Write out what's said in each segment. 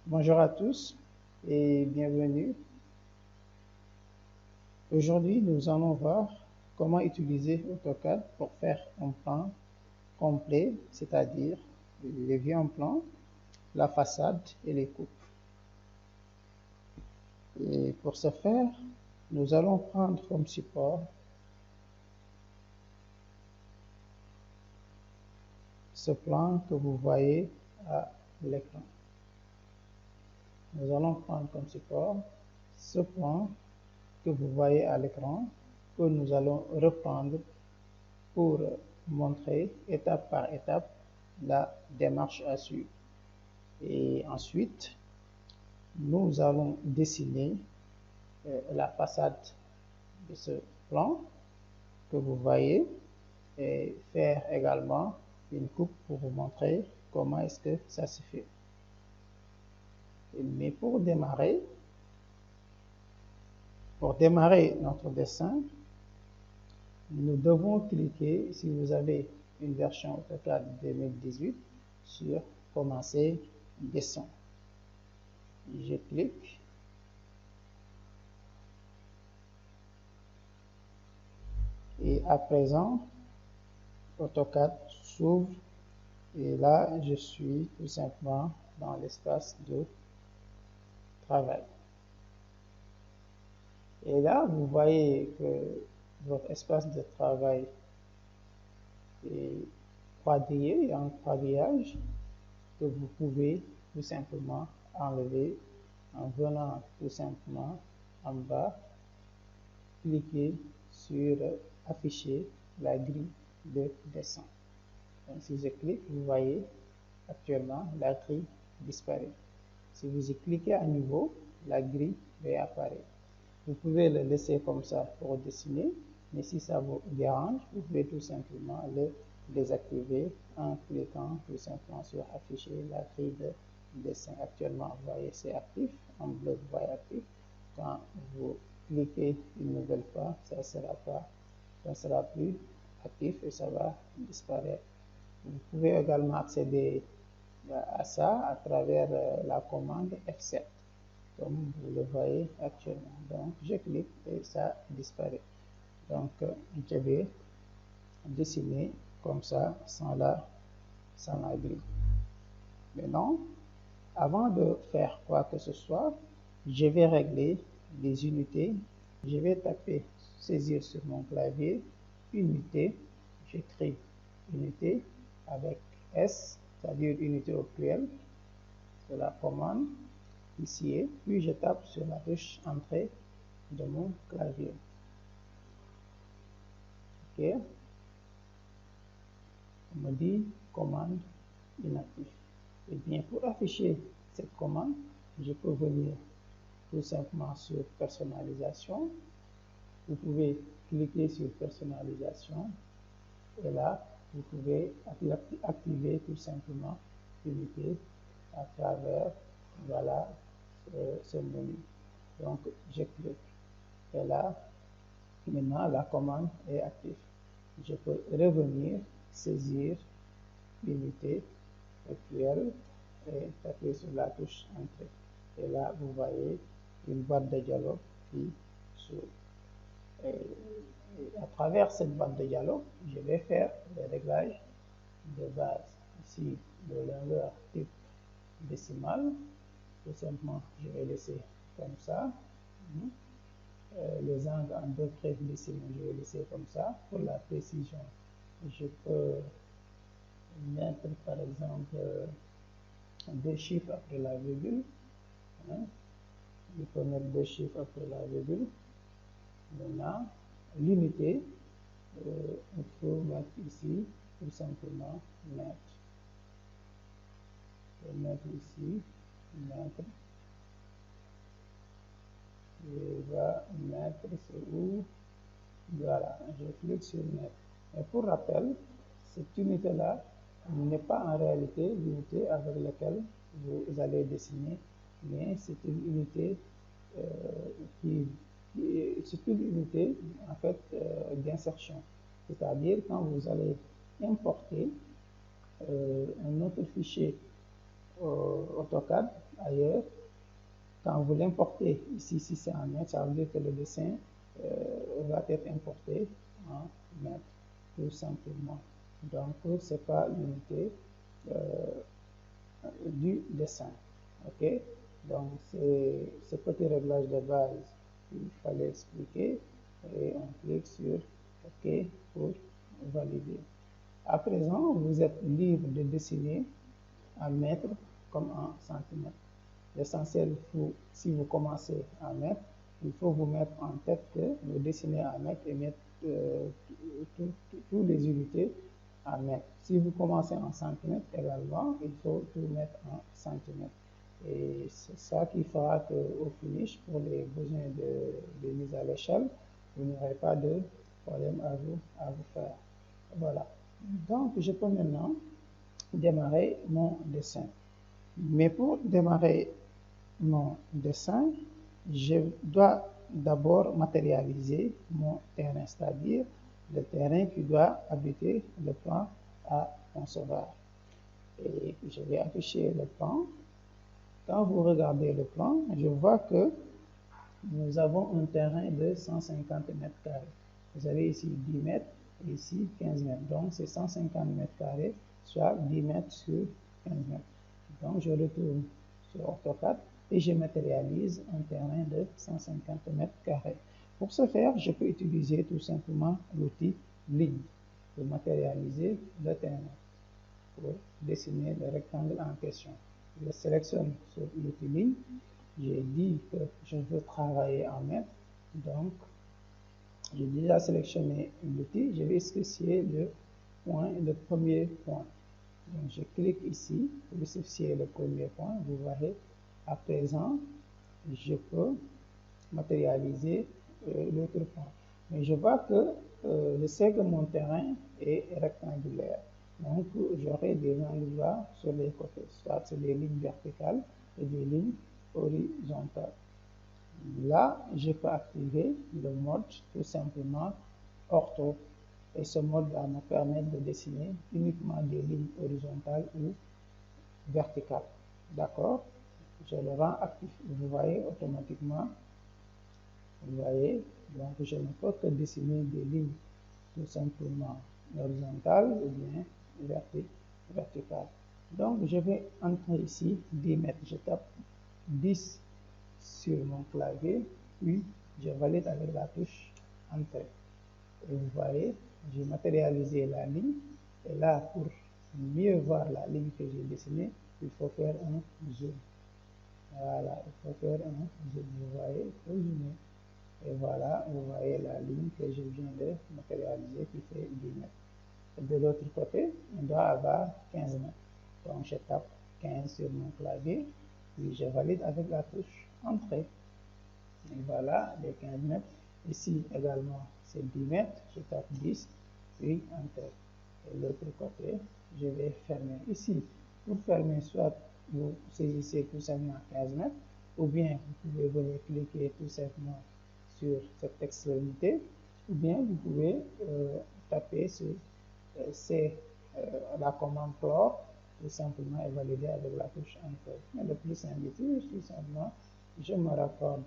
Bonjour à tous et bienvenue. Aujourd'hui, nous allons voir comment utiliser AutoCAD pour faire un plan complet, c'est-à-dire les vues en plan, la façade et les coupes. Et pour ce faire, nous allons prendre comme support ce plan que vous voyez à l'écran. Nous allons prendre comme support ce plan que vous voyez à l'écran, que nous allons reprendre pour montrer étape par étape la démarche à suivre. Et ensuite, nous allons dessiner la façade de ce plan que vous voyez et faire également une coupe pour vous montrer comment est-ce que ça se fait. Mais pour démarrer notre dessin, nous devons cliquer, si vous avez une version AutoCAD 2018, sur Commencer dessin. Je clique. Et à présent, AutoCAD s'ouvre et là, je suis tout simplement dans l'espace de travail. Et là, vous voyez que votre espace de travail est quadrillé, il y a un quadrillage que vous pouvez tout simplement enlever en venant tout simplement en bas, cliquer sur afficher la grille de dessin. Donc, si je clique, vous voyez actuellement la grille disparaît. Si vous y cliquez à nouveau, la grille réapparaît. Vous pouvez le laisser comme ça pour dessiner, mais si ça vous dérange, vous pouvez tout simplement le désactiver en cliquant tout simplement sur afficher la grille de dessin. Actuellement, vous voyez, c'est actif. En bleu, vous voyez actif. Quand vous cliquez une nouvelle fois, ça ne sera plus actif et ça va disparaître. Vous pouvez également accéder à ça à travers la commande F7, comme vous le voyez actuellement. Donc, je clique et ça disparaît. Donc, je vais dessiner comme ça, sans la grille. Maintenant, avant de faire quoi que ce soit, je vais régler les unités. Je vais taper, saisir sur mon clavier, unité. J'écris unité avec S, c'est-à-dire unité au pluriel, de la commande ici, puis je tape sur la touche entrée de mon clavier. OK. On me dit commande inactive. Et bien, pour afficher cette commande, je peux venir tout simplement sur personnalisation. Vous pouvez cliquer sur personnalisation et là, vous pouvez activer tout simplement l'unité à travers, voilà, ce menu. Donc, je clique. Et là, maintenant, la commande est active. Je peux revenir, saisir l'unité actuelle et taper sur la touche Entrée. Et là, vous voyez une boîte de dialogue qui s'ouvre. Et à travers cette boîte de dialogue, je vais faire les réglages de base. Ici, le longueur type décimale. Tout simplement, je vais laisser comme ça. Les angles en degrés décimaux, je vais laisser comme ça. Pour la précision, je peux mettre par exemple deux chiffres après la virgule. Je peux mettre deux chiffres après la virgule. Maintenant, l'unité, il faut mettre ici tout simplement mètre. Je vais mettre ici mètre. Je vais mettre sur où? Voilà, je clique sur mètre. Et pour rappel, cette unité-là n'est pas en réalité l'unité avec laquelle vous allez dessiner, mais c'est une unité c'est une unité en fait d'insertion. C'est-à-dire quand vous allez importer un autre fichier AutoCAD ailleurs, quand vous l'importez ici, si c'est en mètres, ça veut dire que le dessin va être importé en mètres, tout simplement. Donc, ce n'est pas l'unité du dessin. OK? Donc, c'est ce petit réglage de base qu'il fallait expliquer et on clique sur OK pour valider. À présent, vous êtes libre de dessiner en mètres comme en centimètres. L'essentiel, si vous commencez en mètres, il faut vous mettre en tête que vous dessinez en mètres et mettre toutes les unités en mètres. Si vous commencez en centimètres également, il faut tout mettre en centimètres. Et c'est ça qui fera qu'au finish, pour les besoins de mise à l'échelle, vous n'aurez pas de problème à vous faire. Voilà. Donc, je peux maintenant démarrer mon dessin. Mais pour démarrer mon dessin, je dois d'abord matérialiser mon terrain, c'est-à-dire le terrain qui doit abriter le plan à concevoir. Et je vais afficher le plan. Quand vous regardez le plan, je vois que nous avons un terrain de 150 mètres carrés. Vous avez ici 10 mètres et ici 15 mètres. Donc, c'est 150 mètres carrés, soit 10 mètres sur 15 mètres. Donc, je retourne sur AutoCAD et je matérialise un terrain de 150 mètres carrés. Pour ce faire, je peux utiliser tout simplement l'outil ligne pour matérialiser le terrain, pour dessiner le rectangle en question. Je sélectionne sur l'outil ligne. J'ai dit que je veux travailler en mètres, donc j'ai déjà sélectionné l'outil. Je vais spécifier le premier point. Donc je clique ici pour spécifier le premier point. Vous voyez, à présent, je peux matérialiser l'autre point. Mais je vois que je sais que mon terrain est rectangulaire. Donc j'aurai des angles sur les côtés, soit sur les lignes verticales et des lignes horizontales. Là, je peux activer le mode tout simplement ortho. Et ce mode va me permettre de dessiner uniquement des lignes horizontales ou verticales. D'accord? Je le rends actif. Vous voyez automatiquement. Vous voyez, donc je ne peux que dessiner des lignes tout simplement horizontales ou bien verticales. Donc je vais entrer ici 10 mètres. Je tape 10 sur mon clavier, puis je valide avec la touche Entrée. Et vous voyez, j'ai matérialisé la ligne. Et là, pour mieux voir la ligne que j'ai dessinée, il faut faire un zoom. Voilà, il faut faire un zoom. Vous voyez, il faut zoomer. Et voilà, vous voyez la ligne que je viens de matérialiser qui fait 10 mètres. Et de l'autre côté, on doit avoir 15 mètres. Donc je tape 15 sur mon clavier, puis je valide avec la touche Entrée. Et voilà les 15 mètres. Ici également, c'est 10 mètres. Je tape 10, puis Enter. Et l'autre côté, je vais fermer. Ici, pour fermer, soit vous saisissez tout simplement 15 mètres, ou bien vous pouvez venir cliquer tout simplement sur cette extrémité, ou bien vous pouvez taper sur la commande clore, tout simplement et valider avec la touche Enter. Mais le plus simple ici, tout simplement, je me raccorde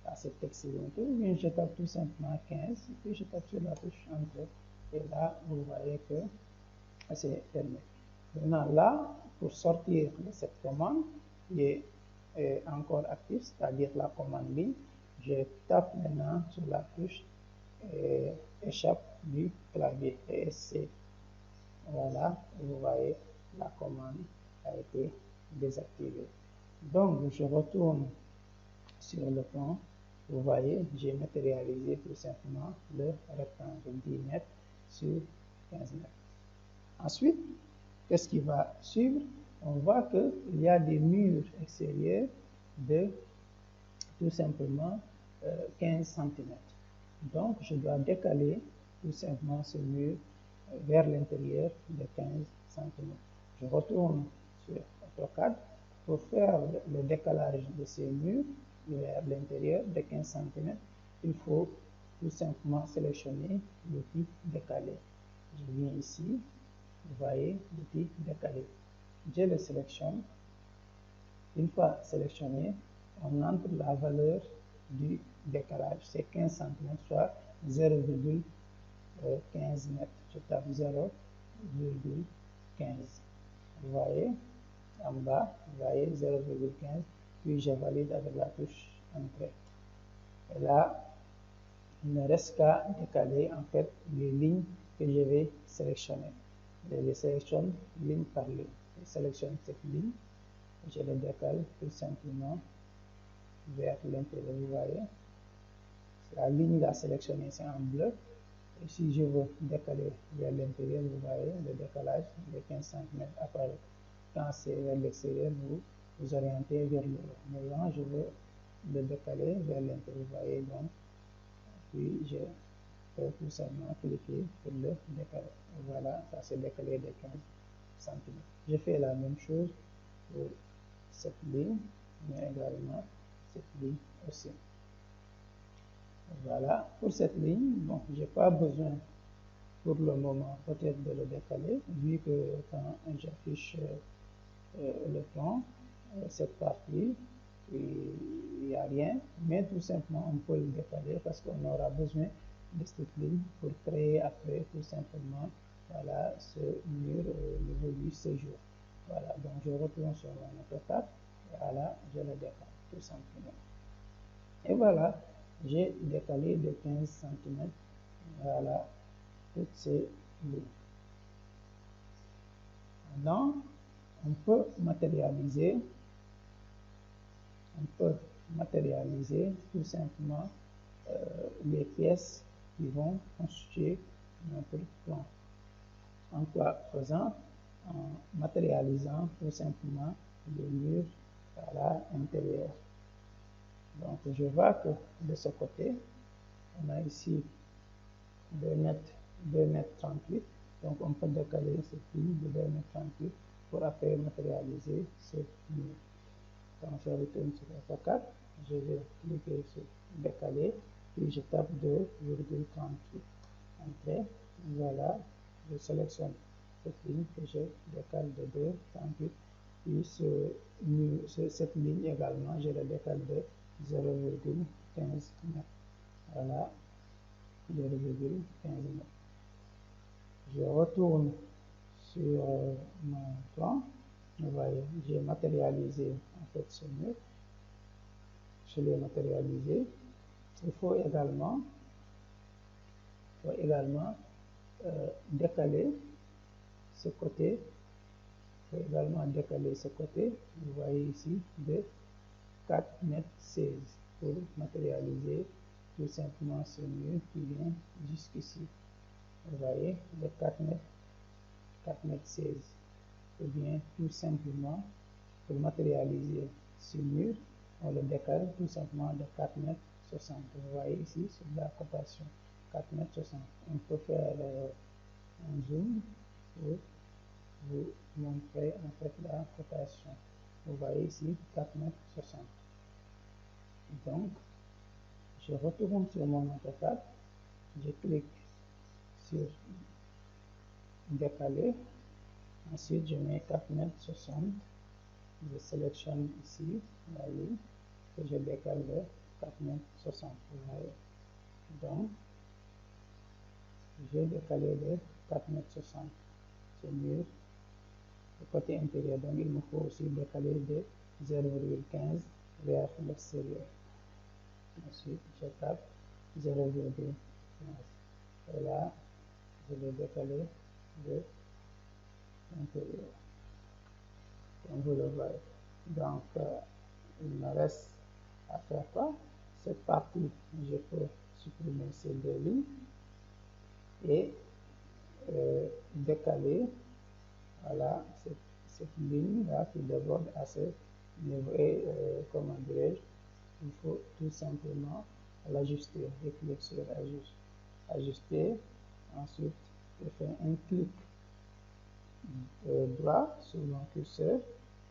à cette extrémité, ou bien je tape tout simplement 15, puis je tape sur la touche Entrée. Et là, vous voyez que c'est fermé. Maintenant, là, pour sortir de cette commande, qui est encore active, c'est-à-dire la commande ligne, je tape maintenant sur la touche échappe du clavier, ESC. Voilà, vous voyez, la commande a été désactivée. Donc, je retourne sur le plan. Vous voyez, j'ai matérialisé tout simplement le rectangle 10 mètres sur 15 mètres. Ensuite, qu'est-ce qui va suivre? On voit qu'il y a des murs extérieurs de tout simplement 15 cm. Donc, je dois décaler tout simplement ce mur vers l'intérieur de 15 cm. Je retourne sur AutoCAD pour faire le décalage de ces murs vers l'intérieur de 15 cm. Il faut tout simplement sélectionner l'outil décalé. Je viens ici, vous voyez l'outil décalé. Je le sélectionne Une fois sélectionné, on entre la valeur du décalage, c'est 15 cm, soit 0,15 mètres. Je tape 0,15. Vous voyez, en bas, vous voyez 0,15, puis je valide avec la touche Entrée. Et là, il ne reste qu'à décaler en fait les lignes que je vais sélectionner. Je les sélectionne ligne par ligne. Je sélectionne cette ligne, je les décale tout simplement vers l'intérieur. Vous voyez, la ligne à sélectionner, c'est en bleu. Et si je veux décaler vers l'intérieur, vous voyez, le décalage de 15 cm apparaît. Quand c'est vers l'extérieur, vous orientez vers le haut. Maintenant, je veux le décaler vers l'intérieur. Vous voyez, donc, puis je peux tout simplement cliquer pour le décaler. Et voilà, ça s'est décalé de 15 cm. Je fais la même chose pour cette ligne, mais également cette ligne aussi. Voilà, pour cette ligne, bon, je n'ai pas besoin pour le moment peut-être de le décaler, vu que quand j'affiche le plan, cette partie, il n'y a rien, mais tout simplement on peut le décaler parce qu'on aura besoin de cette ligne pour créer après tout simplement voilà, ce mur au niveau du séjour. Voilà, donc je retourne sur mon AutoCAD et voilà, je le décale tout simplement. Et voilà, j'ai décalé de 15 cm, voilà, toutes ces lignes. Maintenant, on peut matérialiser tout simplement les pièces qui vont constituer notre plan. En quoi faisant? En matérialisant tout simplement les murs à l'intérieur. Donc je vois que de ce côté, on a ici 2 mètres 38. Donc on peut décaler cette ligne de 2 mètres 38 pour après matérialiser ce mur. Donc je retourne sur AutoCAD, je vais cliquer sur décaler, puis je tape 2,38. Entrée, voilà, je sélectionne cette ligne que je décale de 2,38, puis cette ligne également, je la décale de 0,15 mètres. Voilà, 0,15 mètres. Je retourne sur mon plan. Vous voyez, j'ai matérialisé en fait ce mur. Je l'ai matérialisé. Il faut également décaler ce côté. Il faut également décaler ce côté. Vous voyez ici de 4 mètres 16 pour matérialiser tout simplement ce mur qui vient jusqu'ici. Vous voyez, de 4 mètres 16. Ou bien tout simplement pour matérialiser ce mur, on le décale tout simplement de 4 mètres 60. Vous voyez ici sur la cotation 4 mètres 60. On peut faire un zoom pour vous montrer en fait la cotation. Vous voyez ici 4 mètres 60. Donc, je retourne sur mon AutoCAD, je clique sur décaler, ensuite je mets 4 mètres 60. Je sélectionne ici la ligne que je décale de 4 mètres 60. Vous voyez. Donc, j'ai décalé de 4 mètres 60. C'est mieux. Le côté intérieur, donc il me faut aussi décaler de 0,15 vers l'extérieur. Ensuite, je tape 0,15. Et là, je vais décaler de l'intérieur. Comme vous le voyez. Donc, il me reste à faire quoi? Cette partie, je peux supprimer ces deux lignes et décaler voilà, cette ligne-là qui déborde à ce niveau. Et comment dirais-je, il faut tout simplement l'ajuster. Je clique sur ajuster. Ensuite, je fais un clic droit sur mon curseur,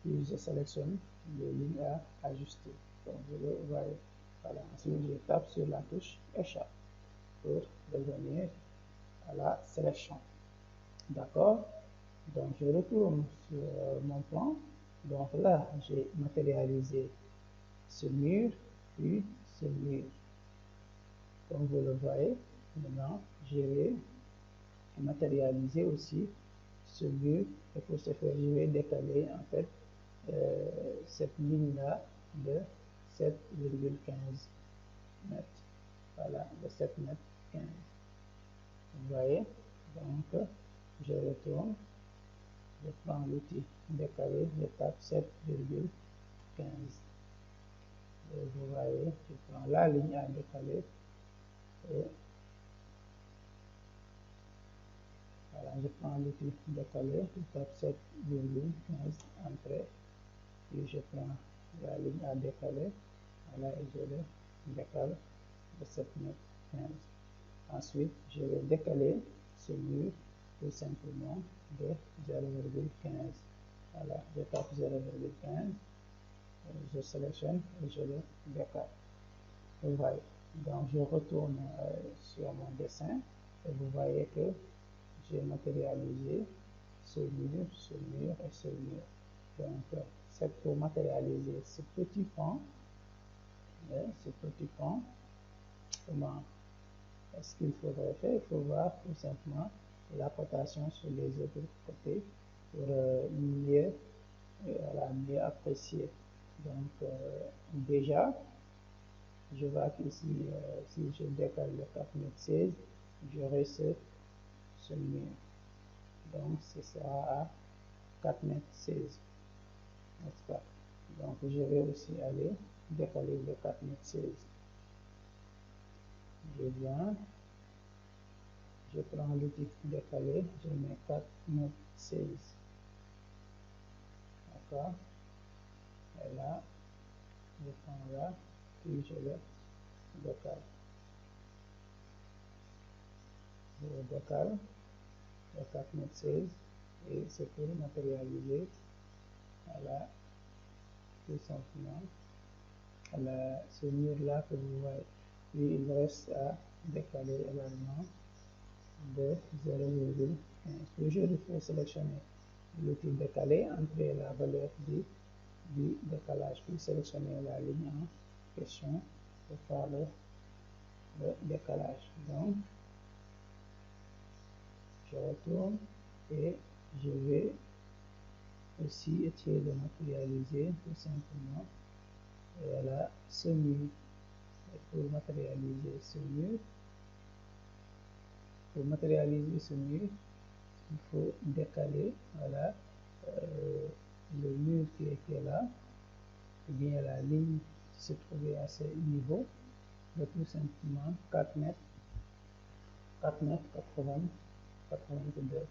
puis je sélectionne les lignes à ajuster. Donc, vous le voyez. Voilà. Ensuite, je tape sur la touche échappe pour revenir à la sélection. D'accord? Donc, je retourne sur mon plan, Donc là, j'ai matérialisé ce mur, puis ce mur. Comme vous le voyez, maintenant, je vais matérialiser aussi ce mur. Et pour ce faire, je vais décaler en fait cette ligne-là de 7,15 mètres. Voilà, de 7 mètres 15. Vous voyez? Donc, je retourne, je prends l'outil décalé, je tape 7,15. Et vous voyez, je prends la ligne à décaler et voilà, je prends l'outil décalé, je tape 7,15 entrée, puis je prends la ligne à décaler, voilà, et je le décale de 7 mètres 15. Ensuite, je vais décaler ce mur tout simplement de 0,15. Voilà, je tape 0,15, je sélectionne et je le décale. Vous voyez. Donc, je retourne sur mon dessin et vous voyez que j'ai matérialisé ce mur et ce mur. Donc, c'est pour matérialiser ce petit pan, comment est-ce qu'il faudrait faire? Il faut voir tout simplement la cotation sur les autres côtés pour mieux, mieux apprécier. Donc, déjà, je vois qu'ici, si je décale le 4,16 m, j'aurai ce mur. Donc, ce sera à 4,16 m, n'est-ce pas? Donc, je vais aussi aller décaler le 4,16 m. Je viens, je prends l'outil décalé, je mets 4,16 m. D'accord? Et là, je prends là, puis je le décale. Je le décale le 4,16 m et c'est pour matérialiser. Voilà, tout simplement. Voilà, ce mur-là que vous voyez. Puis il reste à décaler également de 0,15. Toujours il faut sélectionner l'outil décalé, entrer la valeur du décalage, puis sélectionner la ligne en question pour faire le décalage. Donc, je retourne et je vais aussi essayer de matérialiser tout simplement voilà, ce mur. Et pour matérialiser ce mur, il faut décaler voilà, euh, le mur qui était là, ou bien la ligne qui se trouvait à ce niveau, de tout simplement 4 mètres 82.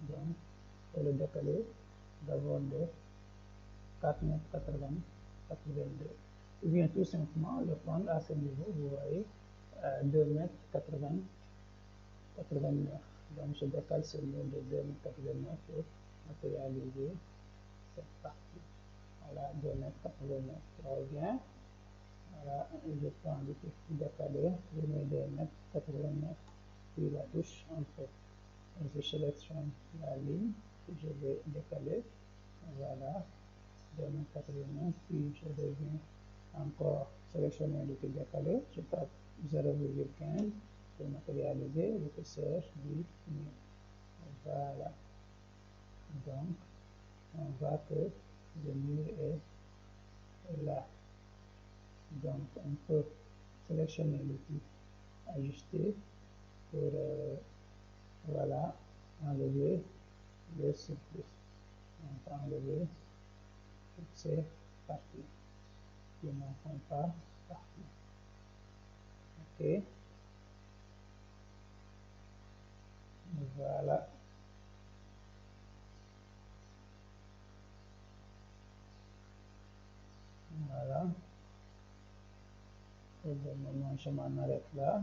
Donc, il faut le décaler d'abord de 4 mètres 82. Ou bien tout simplement le prendre à ce niveau, vous voyez, 2 mètres 89. Donc, je décale ce mur de 2 mètres 89 pour matérialiser cette partie. Voilà, 2 mètres 89. Je reviens. Voilà, je prends le touche décalé, je mets 2 mètres 89, puis la touche entrée. Et je sélectionne la ligne que je vais décaler. Voilà, 2 mètres 89, puis je reviens encore sélectionner le touche décalé. Je tape 0,15 pour matérialiser l'épaisseur du mur. Voilà. Donc, on voit que le mur est là. Donc, on peut sélectionner l'outil ajuster pour voilà, enlever le surplus. Donc, enlever toutes ces parties qui ne font pas partie. OK. Voilà. Voilà. Pour le moment, je m'en arrête là.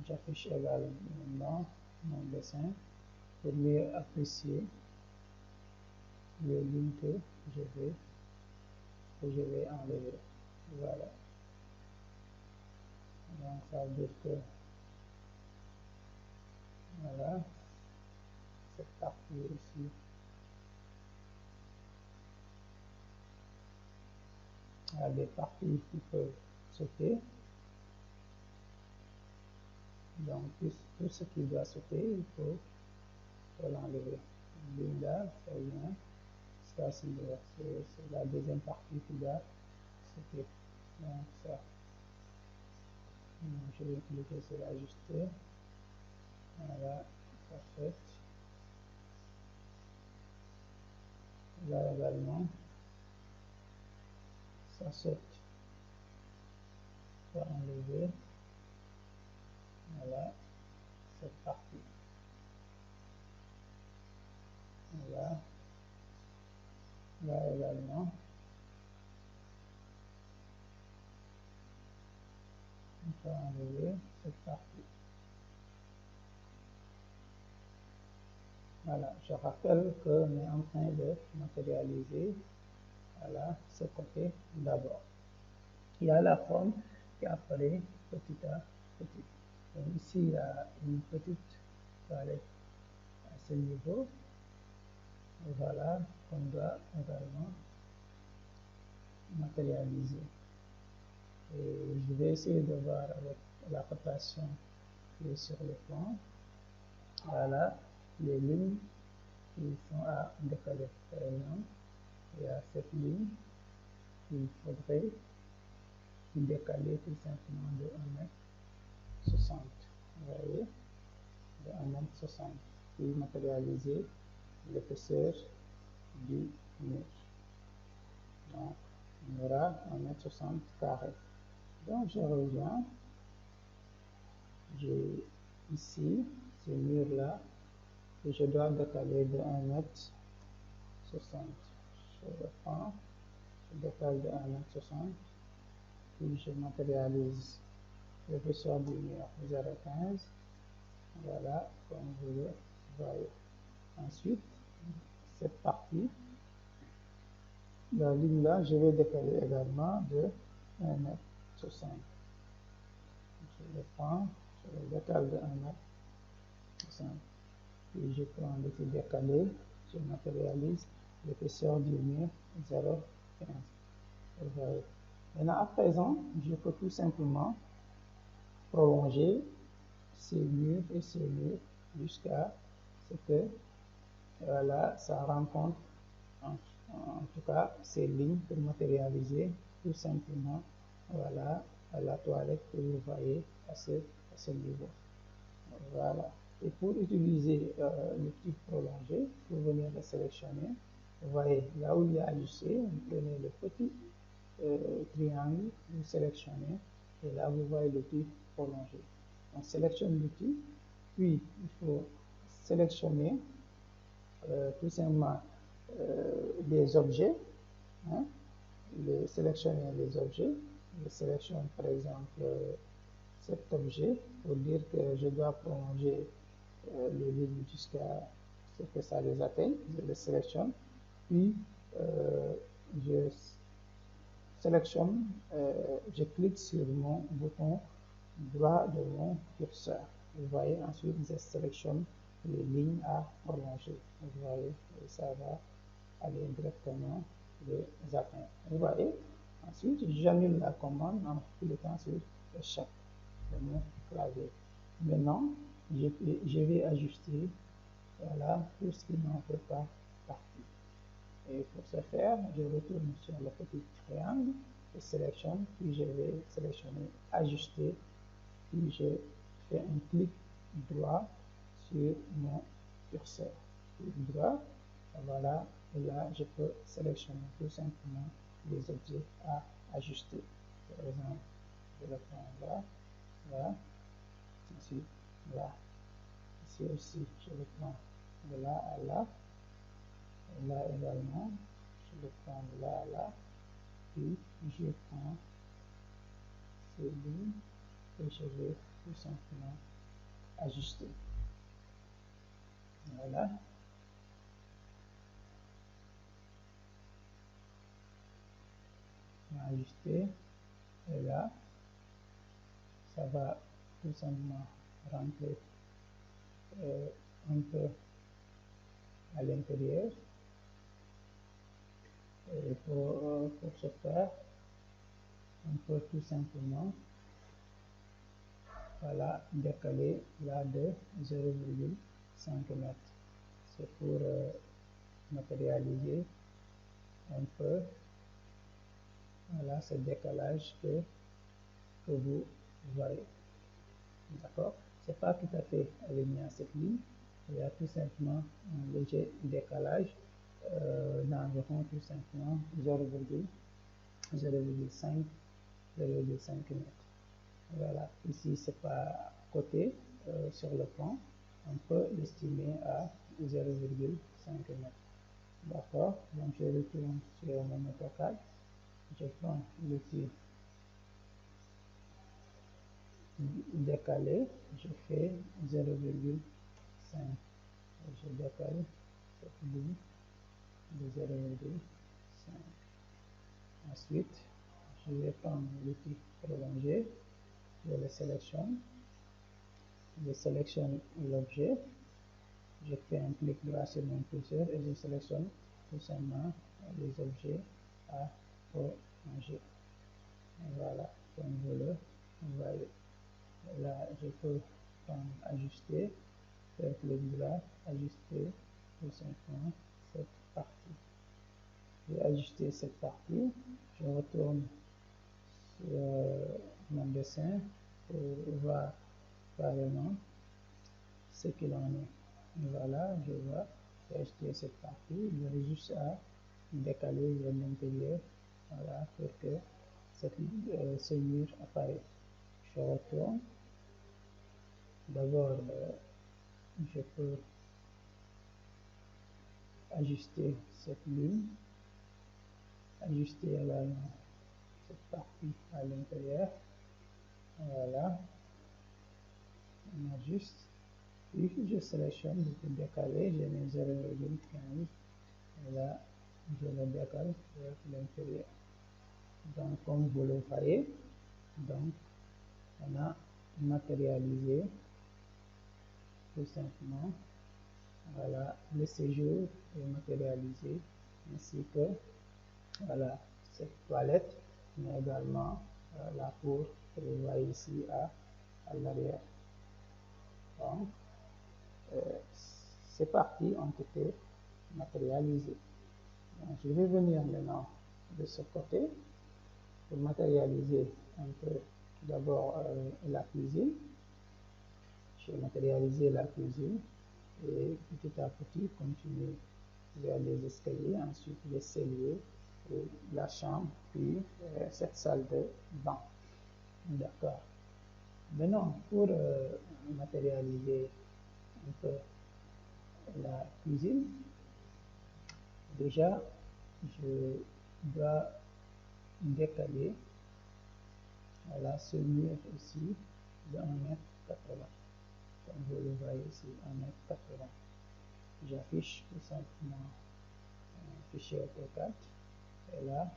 J'affiche également mon dessin pour mieux apprécier les lignes que je vais enlever. Voilà. Donc, ça veut dire que voilà, cette partie ici Il y a des parties qui peuvent sauter. Donc, tout ce qui doit sauter, il faut l'enlever. Là, ça vient. Ça, c'est la deuxième partie qui doit sauter. Donc, ça, je vais cliquer sur ajuster. Voilà, ça fait. Là également, ça saute. Ça enlever. Voilà, cette partie. Voilà. Là également, on peut enlever cette partie. Voilà, je rappelle qu'on est en train de matérialiser, voilà, ce côté d'abord. Il y a la forme qui apparaît petit à petit. Donc ici, il y a une petite toilette à ce niveau. Voilà, qu'on doit également matérialiser. Et je vais essayer de voir avec la rotation qui est sur le plan. Voilà, les lignes qui sont à décaler. Par exemple, il y a cette ligne qu'il faudrait décaler tout simplement de 1,60 m. Vous voyez, de 1,60 m, puis matérialiser l'épaisseur du mur. Donc, on aura 1,60 m carré. Donc, je reviens. J'ai ici ce mur-là que je dois décaler de 1,60 m. Je le prends, je décale de 1,60 m, puis je matérialise l'épaisseur du mur 0,15. Voilà, comme vous le voyez. Ensuite, cette partie, la ligne là, je vais décaler également de 1,60 m. Je le prends, je le décale de 1,60 m. Puis je prends le fil décalé, je matérialise l'épaisseur du mur 0,15. Vous voyez. Maintenant, à présent, je peux tout simplement prolonger ces murs et ces murs jusqu'à ce que, voilà, ça rencontre en tout cas ces lignes pour matérialiser tout simplement, voilà, la toilette que vous voyez à ce niveau. Voilà. Et pour utiliser le type prolongé, vous venez le sélectionner. Vous voyez, là où il y a ajusté, vous prenez le petit triangle, vous sélectionnez, et là vous voyez le type prolongé. On sélectionne l'outil, puis il faut sélectionner tout simplement les objets, hein, sélectionner les objets. Je sélectionne par exemple cet objet pour dire que je dois prolonger les lignes jusqu'à ce que ça les atteigne. Je le sélectionne, puis je sélectionne, je clique sur mon bouton droit de mon curseur. Vous voyez, ensuite je sélectionne les lignes à prolonger. Vous voyez, et ça va aller directement les atteindre. Vous voyez, ensuite j'annule la commande en cliquant sur échec de mon clavier. Maintenant, je vais ajuster, voilà, tout ce qui n'en fait pas partie. Et pour ce faire, je retourne sur le petit triangle, je sélectionne, puis je vais sélectionner ajuster, puis je fais un clic droit sur mon curseur. Clic droit, voilà, et là je peux sélectionner tout simplement les objets à ajuster. Par exemple, je le prends là, là, ensuite là, ici aussi, je le prends de là à là, et là également, je le prends de là à là, puis je prends ces lignes et je vais tout simplement ajuster. Voilà. Ajuster, et là, ça va tout simplement rentrer un peu à l'intérieur. Et pour ce faire, on peut tout simplement voilà, décaler là de 0,5 mètres. C'est pour matérialiser un peu voilà, ce décalage que vous voyez. D'accord? C'est pas tout à fait aligné à cette ligne. Il y a tout simplement un léger décalage d'environ tout simplement 0,5 mètres. Voilà, ici c'est pas côté sur le plan, on peut l'estimer à 0,5 mètres. D'accord, donc je retourne sur mon AutoCAD, je prends l'outil décalé, je fais 0,5, je décale cette ligne de 0,5. Ensuite, je vais prendre l'outil prolongé, je le sélectionne, je sélectionne l'objet, je fais un clic droit sur mon curseur et je sélectionne tout simplement les objets à prolonger. Voilà, comme vous le voyez. Là, je peux ajuster, faire clic droit, ajuster tout simplement cette partie. J'ai ajusté cette partie, je retourne sur mon dessin pour voir carrément ce qu'il en est. Voilà, je vois, j'ai ajusté cette partie, j'aurai juste à décaler vers l'intérieur, voilà, pour que ce mur apparaisse. Je retourne, d'abord je peux ajuster cette ligne, ajuster également cette partie à l'intérieur, voilà, on ajuste, puis je sélectionne, je peux décaler, je mets 0,15 et là je le décale vers l'intérieur. Donc comme vous le voyez, donc on a matérialisé tout simplement, voilà, le séjour est matérialisé, ainsi que voilà cette toilette, mais également la cour que vous voyez ici à l'arrière. Donc ces parties ont été matérialisées. Donc, je vais venir maintenant de ce côté pour matérialiser un peu d'abord la cuisine. Je vais matérialiser la cuisine et petit à petit continuer vers les escaliers, ensuite les celliers, la chambre, puis cette salle de bain. D'accord. Maintenant, pour matérialiser un peu la cuisine, déjà, je dois décaler voilà, ce mur ici de 1,80 m. Comme vous le voyez ici, 1,80 m. J'affiche tout simplement un fichier AutoCAD. Et là,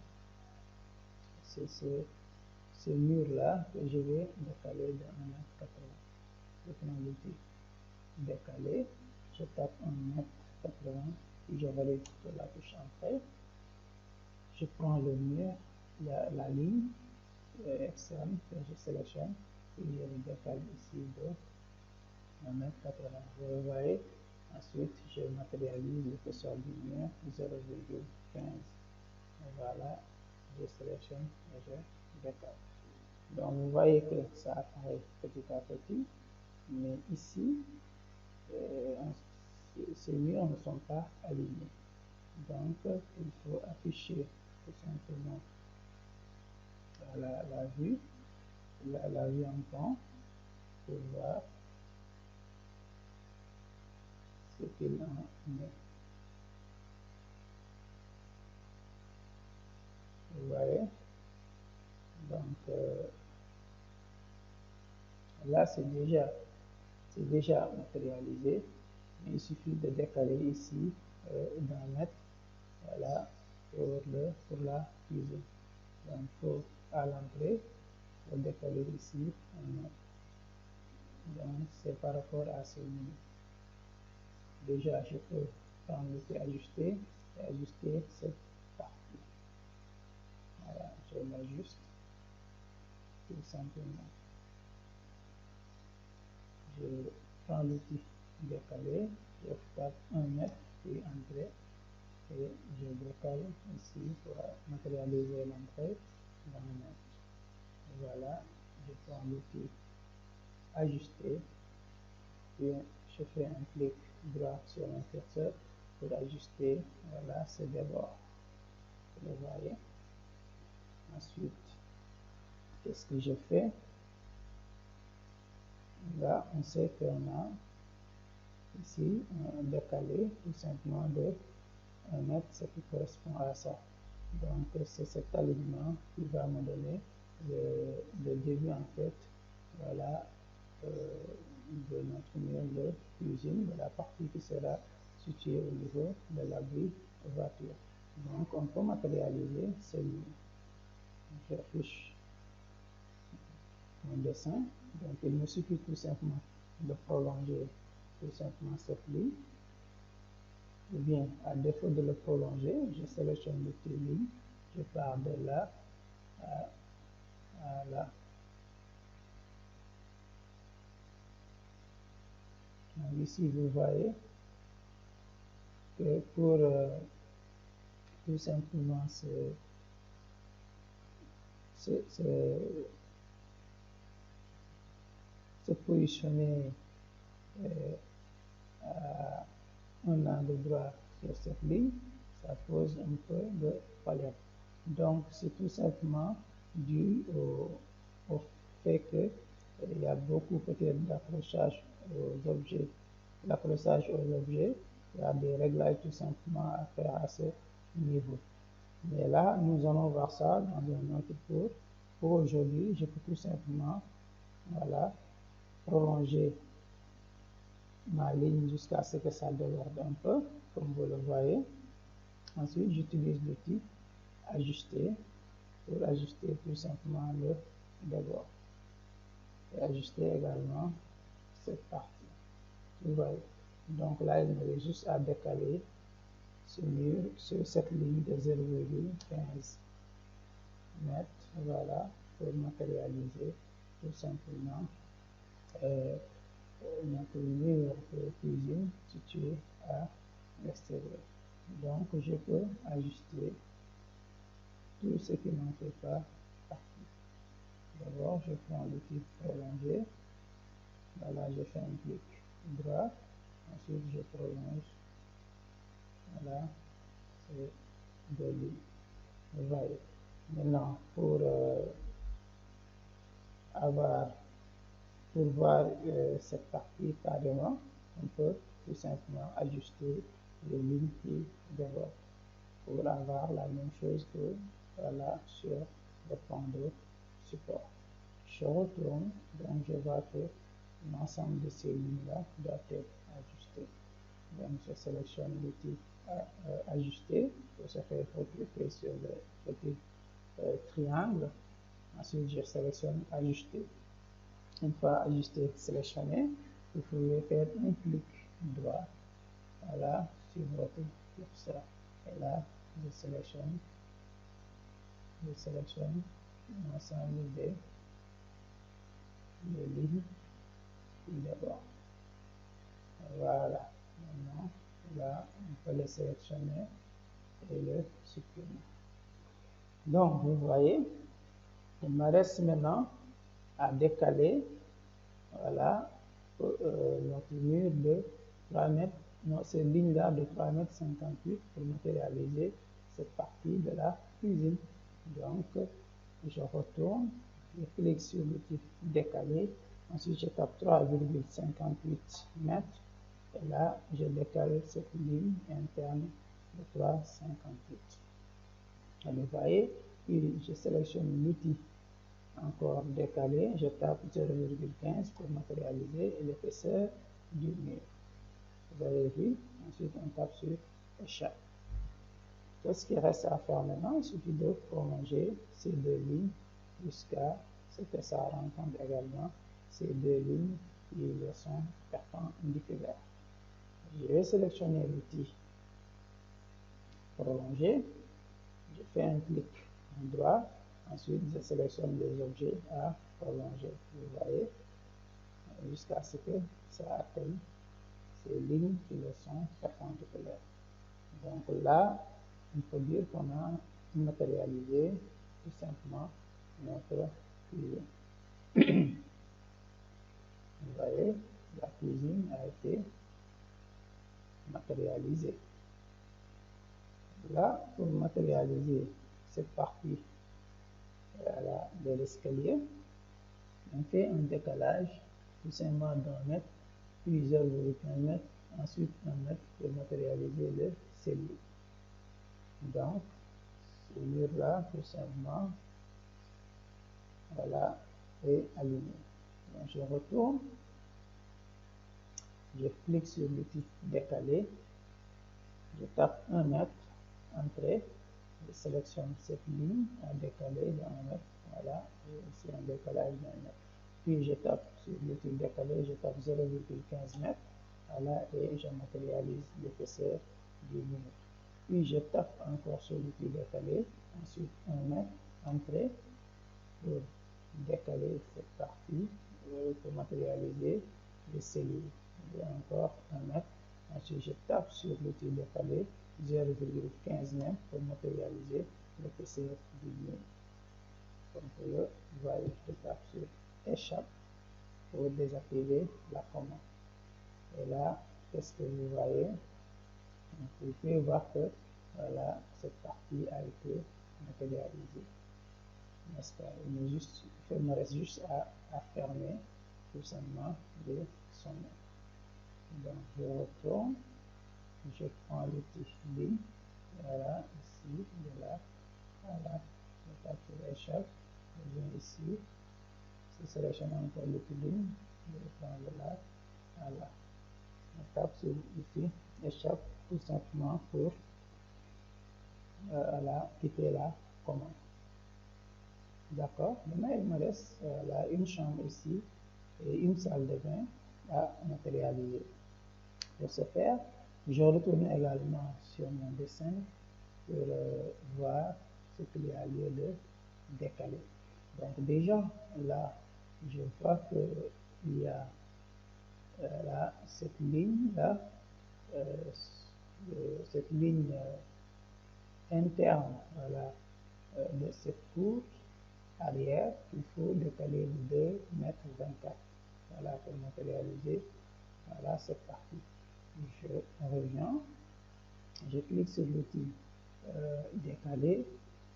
c'est ce mur-là que je vais décaler de 1,80 m. Je prends l'outil décaler, je tape 1,80 m, puis je valide sur la touche Entrée. Je prends le mur, la ligne externe que je sélectionne, et je le décale ici de 1,80 m. Vous voyez, ensuite je matérialise l'épaisseur du mur 0,15. Voilà, je sélectionne et je décale. Donc vous voyez que ça apparaît petit à petit, mais ici, ces murs ne sont pas alignés. Donc il faut afficher tout simplement la vue, la vue en temps pour voir ce qu'il en est. Vous voyez, donc là c'est déjà matérialisé, mais il suffit de décaler ici d'un mètre, voilà, pour la cuisine. Donc il faut à l'entrée, il faut décaler ici un mètre. Donc c'est par rapport à ce mur. Déjà je peux prendre l'outil ajuster et ajuster cette partie. Voilà, je l'ajuste. tout simplement. Je prends l'outil décaler, je tape 1 mètre, puis entrée, et je décale ici pour matérialiser l'entrée dans 1 mètre. Voilà, je prends l'outil ajuster, puis je fais un clic droit sur mon curseur pour ajuster, voilà, ce débord. Vous le voyez. Ensuite, qu'est-ce que je fais? Là, on sait qu'on a ici un décalé tout simplement de 1 mètre, ce qui correspond à ça. Donc, c'est cet alignement qui va me donner le début, en fait, voilà, de notre mur de cuisine, de la partie qui sera située au niveau de l'abri voiture. Donc, on peut matérialiser celui. J'affiche mon dessin. Donc, il me suffit tout simplement de prolonger tout simplement cette ligne. Ou bien, à défaut de le prolonger, je sélectionne l'outil ligne, je pars de là à là. Donc, ici, vous voyez que pour tout simplement se positionner à un angle droit sur cette ligne, ça pose un peu de problème. Donc, c'est tout simplement dû au fait que il y a beaucoup peut-être d'accrochage aux objets. L'accrochage aux objets, il y a des réglages tout simplement à faire à ce niveau. Mais là, nous allons voir ça dans un autre cours. Pour aujourd'hui, je peux tout simplement, voilà, prolonger ma ligne jusqu'à ce que ça déborde un peu, comme vous le voyez. Ensuite, j'utilise l'outil ajuster pour ajuster tout simplement le débord. Et ajuster également cette partie. Vous voyez. Donc là, il me reste juste à décaler ce mur sur cette ligne de 0,15 mètres. Voilà, pour matérialiser tout simplement notre mur de cuisine situé à l'extérieur. Donc, je peux ajuster tout ce qui n'en fait pas partie. D'abord, je prends l'outil prolonger. Voilà, je fais un clic droit. Ensuite, je prolonge. Voilà, c'est deux lignes. Vous voyez. Maintenant, pour voir cette partie carrément, on peut tout simplement ajuster les lignes qui débordent pour avoir la même chose que voilà, sur le plan de support. Je retourne, donc je vois que l'ensemble de ces lignes-là doit être ajusté. Donc je sélectionne l'outil ajuster. Pour ce faire, il faut cliquer sur le petit triangle. Ensuite, je sélectionne ajuster. Une fois ajusté sélectionné, vous pouvez faire un clic droit, voilà, sur votre curseur. Et là, je sélectionne l'ensemble des lignes d'abord. Voilà. Maintenant, là, on peut le sélectionner et le supprimer. Donc, vous voyez, il me reste maintenant à décaler, voilà, notre mur de 3 mètres, non, ces lignes-là de 3,58 m pour matérialiser cette partie de la cuisine. Donc, je retourne, je clique sur l'outil décaler, ensuite je tape 3,58 m et là, je décale cette ligne interne de 3,58. Vous voyez, puis je sélectionne l'outil encore décalé, je tape 0,15 pour matérialiser l'épaisseur du mur. Vous avez vu, ensuite on tape sur échappe. Tout ce qui reste à faire maintenant, il suffit de prolonger ces deux lignes jusqu'à ce que ça rencontre également ces deux lignes qui sont perpendiculaires. Je vais sélectionner l'outil prolonger, je fais un clic droit, ensuite je sélectionne les objets à prolonger, vous voyez, jusqu'à ce que ça atteigne ces lignes qui le sont perpendiculaires. Donc là, on peut dire qu'on a matérialisé tout simplement notre cuisine. Vous voyez, la cuisine a été matérialisée. Là, pour matérialiser cette partie de l'escalier, on fait un décalage tout simplement d'1 mètre, puis 0,1 mètre, ensuite 1 mètre pour matérialiser le cellier. Donc, ce mur-là, tout simplement, voilà, est aligné. Donc, je retourne, je clique sur l'outil décaler, je tape 1 mètre, entrée, je sélectionne cette ligne à décaler de 1 mètre, voilà, et ici un décalage d'1 mètre. Puis je tape sur l'outil décaler, je tape 0,15 mètres, voilà, et je matérialise l'épaisseur du mur. Puis je tape encore sur l'outil décaler, ensuite 1 mètre, entrée, pour décaler cette partie, pour matérialiser les cellules. Et encore 1 mètre, ensuite je tape sur l'outil décaler, 0,15 mètres pour matérialiser l'épaisseur du mur. Donc là, vous voyez, je tape sur échappe pour désactiver la commande. Et là, qu'est-ce que vous voyez? Vous pouvez voir que voilà, cette partie a été matérialisée. N'est-ce pas? Il me reste juste à fermer tout simplement les sommets. Donc je retourne, je prends l'outil ligne, voilà, ici, de là, voilà, je tape sur échappe, je viens ici, je sélectionne encore l'outil ligne, je prends de là, voilà. Je tape sur l'outil échappe tout simplement pour quitter la commande. D'accord. Maintenant, il me reste là, une chambre ici et une salle de bain à matérialiser. Pour ce faire, je retourne également sur mon dessin pour voir ce qu'il y a lieu de décaler. Donc déjà, là, je vois qu'il y a là, cette ligne-là, cette ligne interne, voilà, de cette cour arrière, il faut décaler de 2 mètres 24. Voilà, pour matérialiser voilà, cette partie. Je reviens, je clique sur l'outil décaler,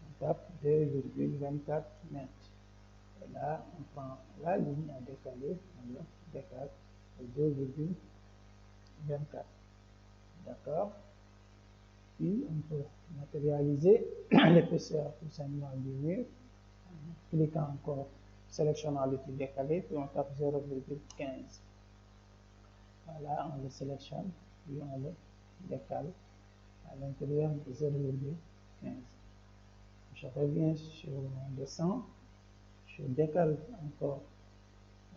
on tape 2,24 mètres. Et là, on prend la ligne à décaler, on le décale 2,24. D'accord? Puis, on peut matérialiser l'épaisseur tout simplement du mur. Cliquant encore, sélectionnant l'outil décalé, puis on tape 0,15. Voilà, on le sélectionne, puis on le décale à l'intérieur de 0,15. Je reviens sur mon dessin, je décale encore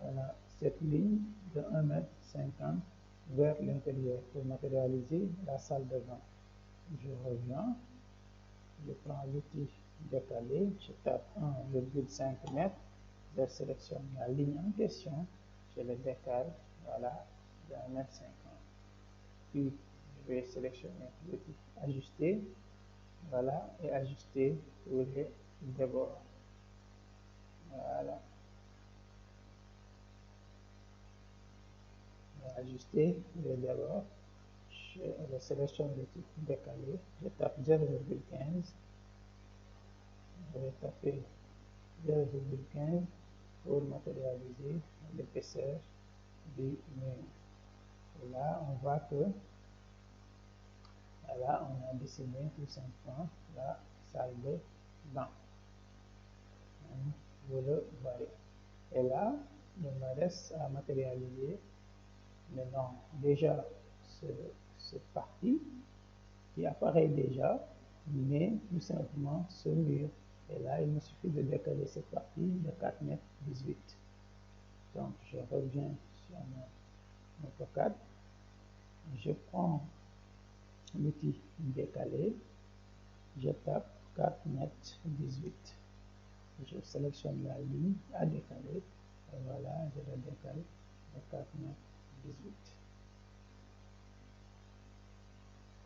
voilà, cette ligne de 1,50 m vers l'intérieur pour matérialiser la salle de bain. Je reviens, je prends l'outil décalé, je tape 1,5 m, je sélectionne la ligne en question, je le décale, voilà, de 1,50 m. Puis je vais sélectionner l'outil ajuster, voilà, et ajuster tous les débords. Voilà. Ajuster les débords. Je sélectionne l'outil décalé, je tape 0,15, je vais taper 0,15 pour matérialiser l'épaisseur du mur. Et là, on voit que voilà, on a dessiné tout simplement la salle de bain. Vous le voyez. Et là, il me reste à matérialiser maintenant déjà cette partie qui apparaît déjà, mais tout simplement ce mur. Et là, il me suffit de décaler cette partie de 4 mètres 18. Donc, je reviens sur mon AutoCAD. Je prends l'outil décaler. Je tape 4 mètres 18. je sélectionne la ligne à décaler, et voilà, je la décale de 4,18 m.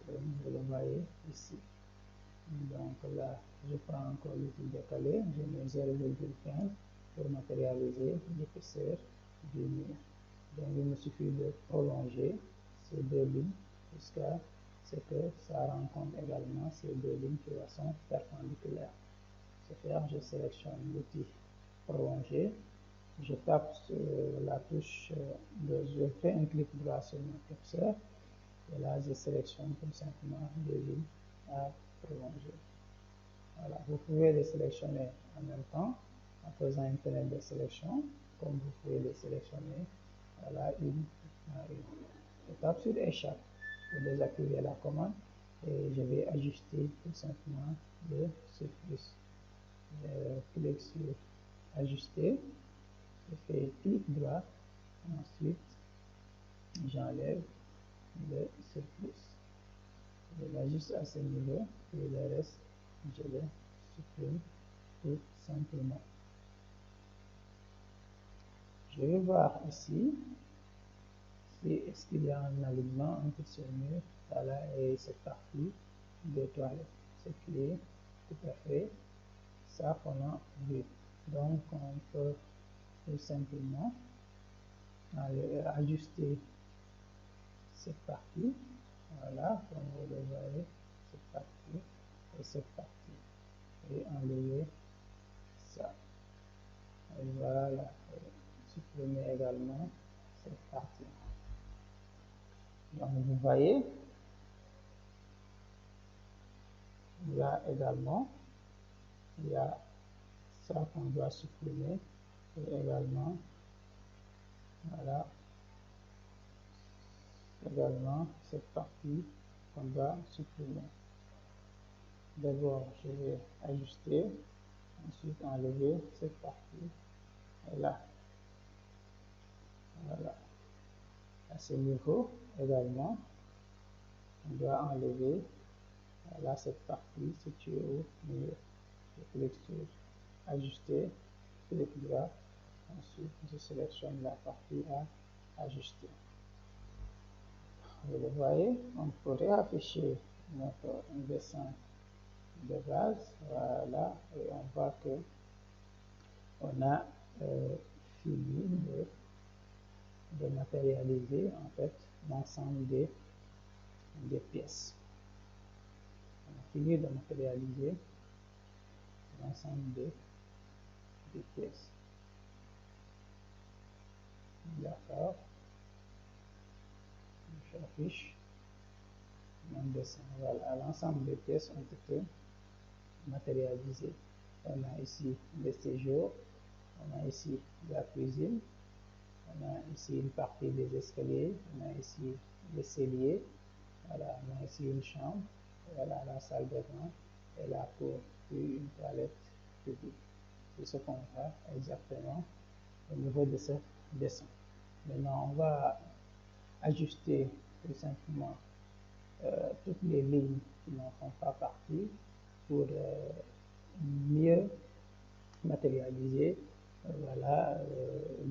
Comme vous le voyez ici. Donc là, je prends encore l'outil décalé, je mets 0,15 pour matérialiser l'épaisseur du mur. Donc il me suffit de prolonger ces deux lignes jusqu'à ce que ça rencontre également ces deux lignes qui sont perpendiculaires. Pour ce faire, je sélectionne l'outil prolonger, je tape sur la touche, je fais un clic droit sur mon curseur, et là je sélectionne tout simplement deux lignes à prolonger. Voilà, vous pouvez les sélectionner en même temps en faisant une fenêtre de sélection, comme vous pouvez les sélectionner, voilà, une à une. Je tape sur échappe pour désactiver la commande et je vais ajuster tout simplement le surplus. Je clique sur ajuster, je fais clic droit, ensuite j'enlève le surplus. Je l'ajuste à ce niveau et le reste, je le supprime tout simplement. Je vais voir ici si est-ce qu'il y a un alignement entre ce mur là et cette partie des toilettes, ce qui est tout à fait ça qu'on a vu. Donc on peut tout simplement ajuster cette partie, voilà, comme vous le voyez, cette partie et cette partie, et enlever ça. Et voilà, supprimer également cette partie. Donc vous voyez, là également, il y a ça qu'on doit supprimer, et également, voilà, également cette partie qu'on doit supprimer. D'abord, je vais ajuster, ensuite enlever cette partie, et là, voilà. À ce niveau également, on doit enlever là cette partie située au milieu. Je clique sur ajuster, clic droit, ensuite je sélectionne la partie à ajuster. Vous le voyez, on pourrait afficher notre dessin de base, voilà, et on voit que on a fini de matérialiser en fait l'ensemble des pièces. On a fini de matérialiser l'ensemble des pièces. D'accord. J'affiche mon dessin. Voilà, l'ensemble des pièces ont été matérialisées. On a ici le séjour, on a ici la cuisine, on a ici une partie des escaliers, on a ici les celliers, voilà, on a ici une chambre, voilà la salle de bain et la cour, puis une toilette publique. C'est ce qu'on voit exactement au niveau de ce dessin. Maintenant, on va ajuster tout simplement toutes les lignes qui n'en font pas partie pour mieux matérialiser voilà,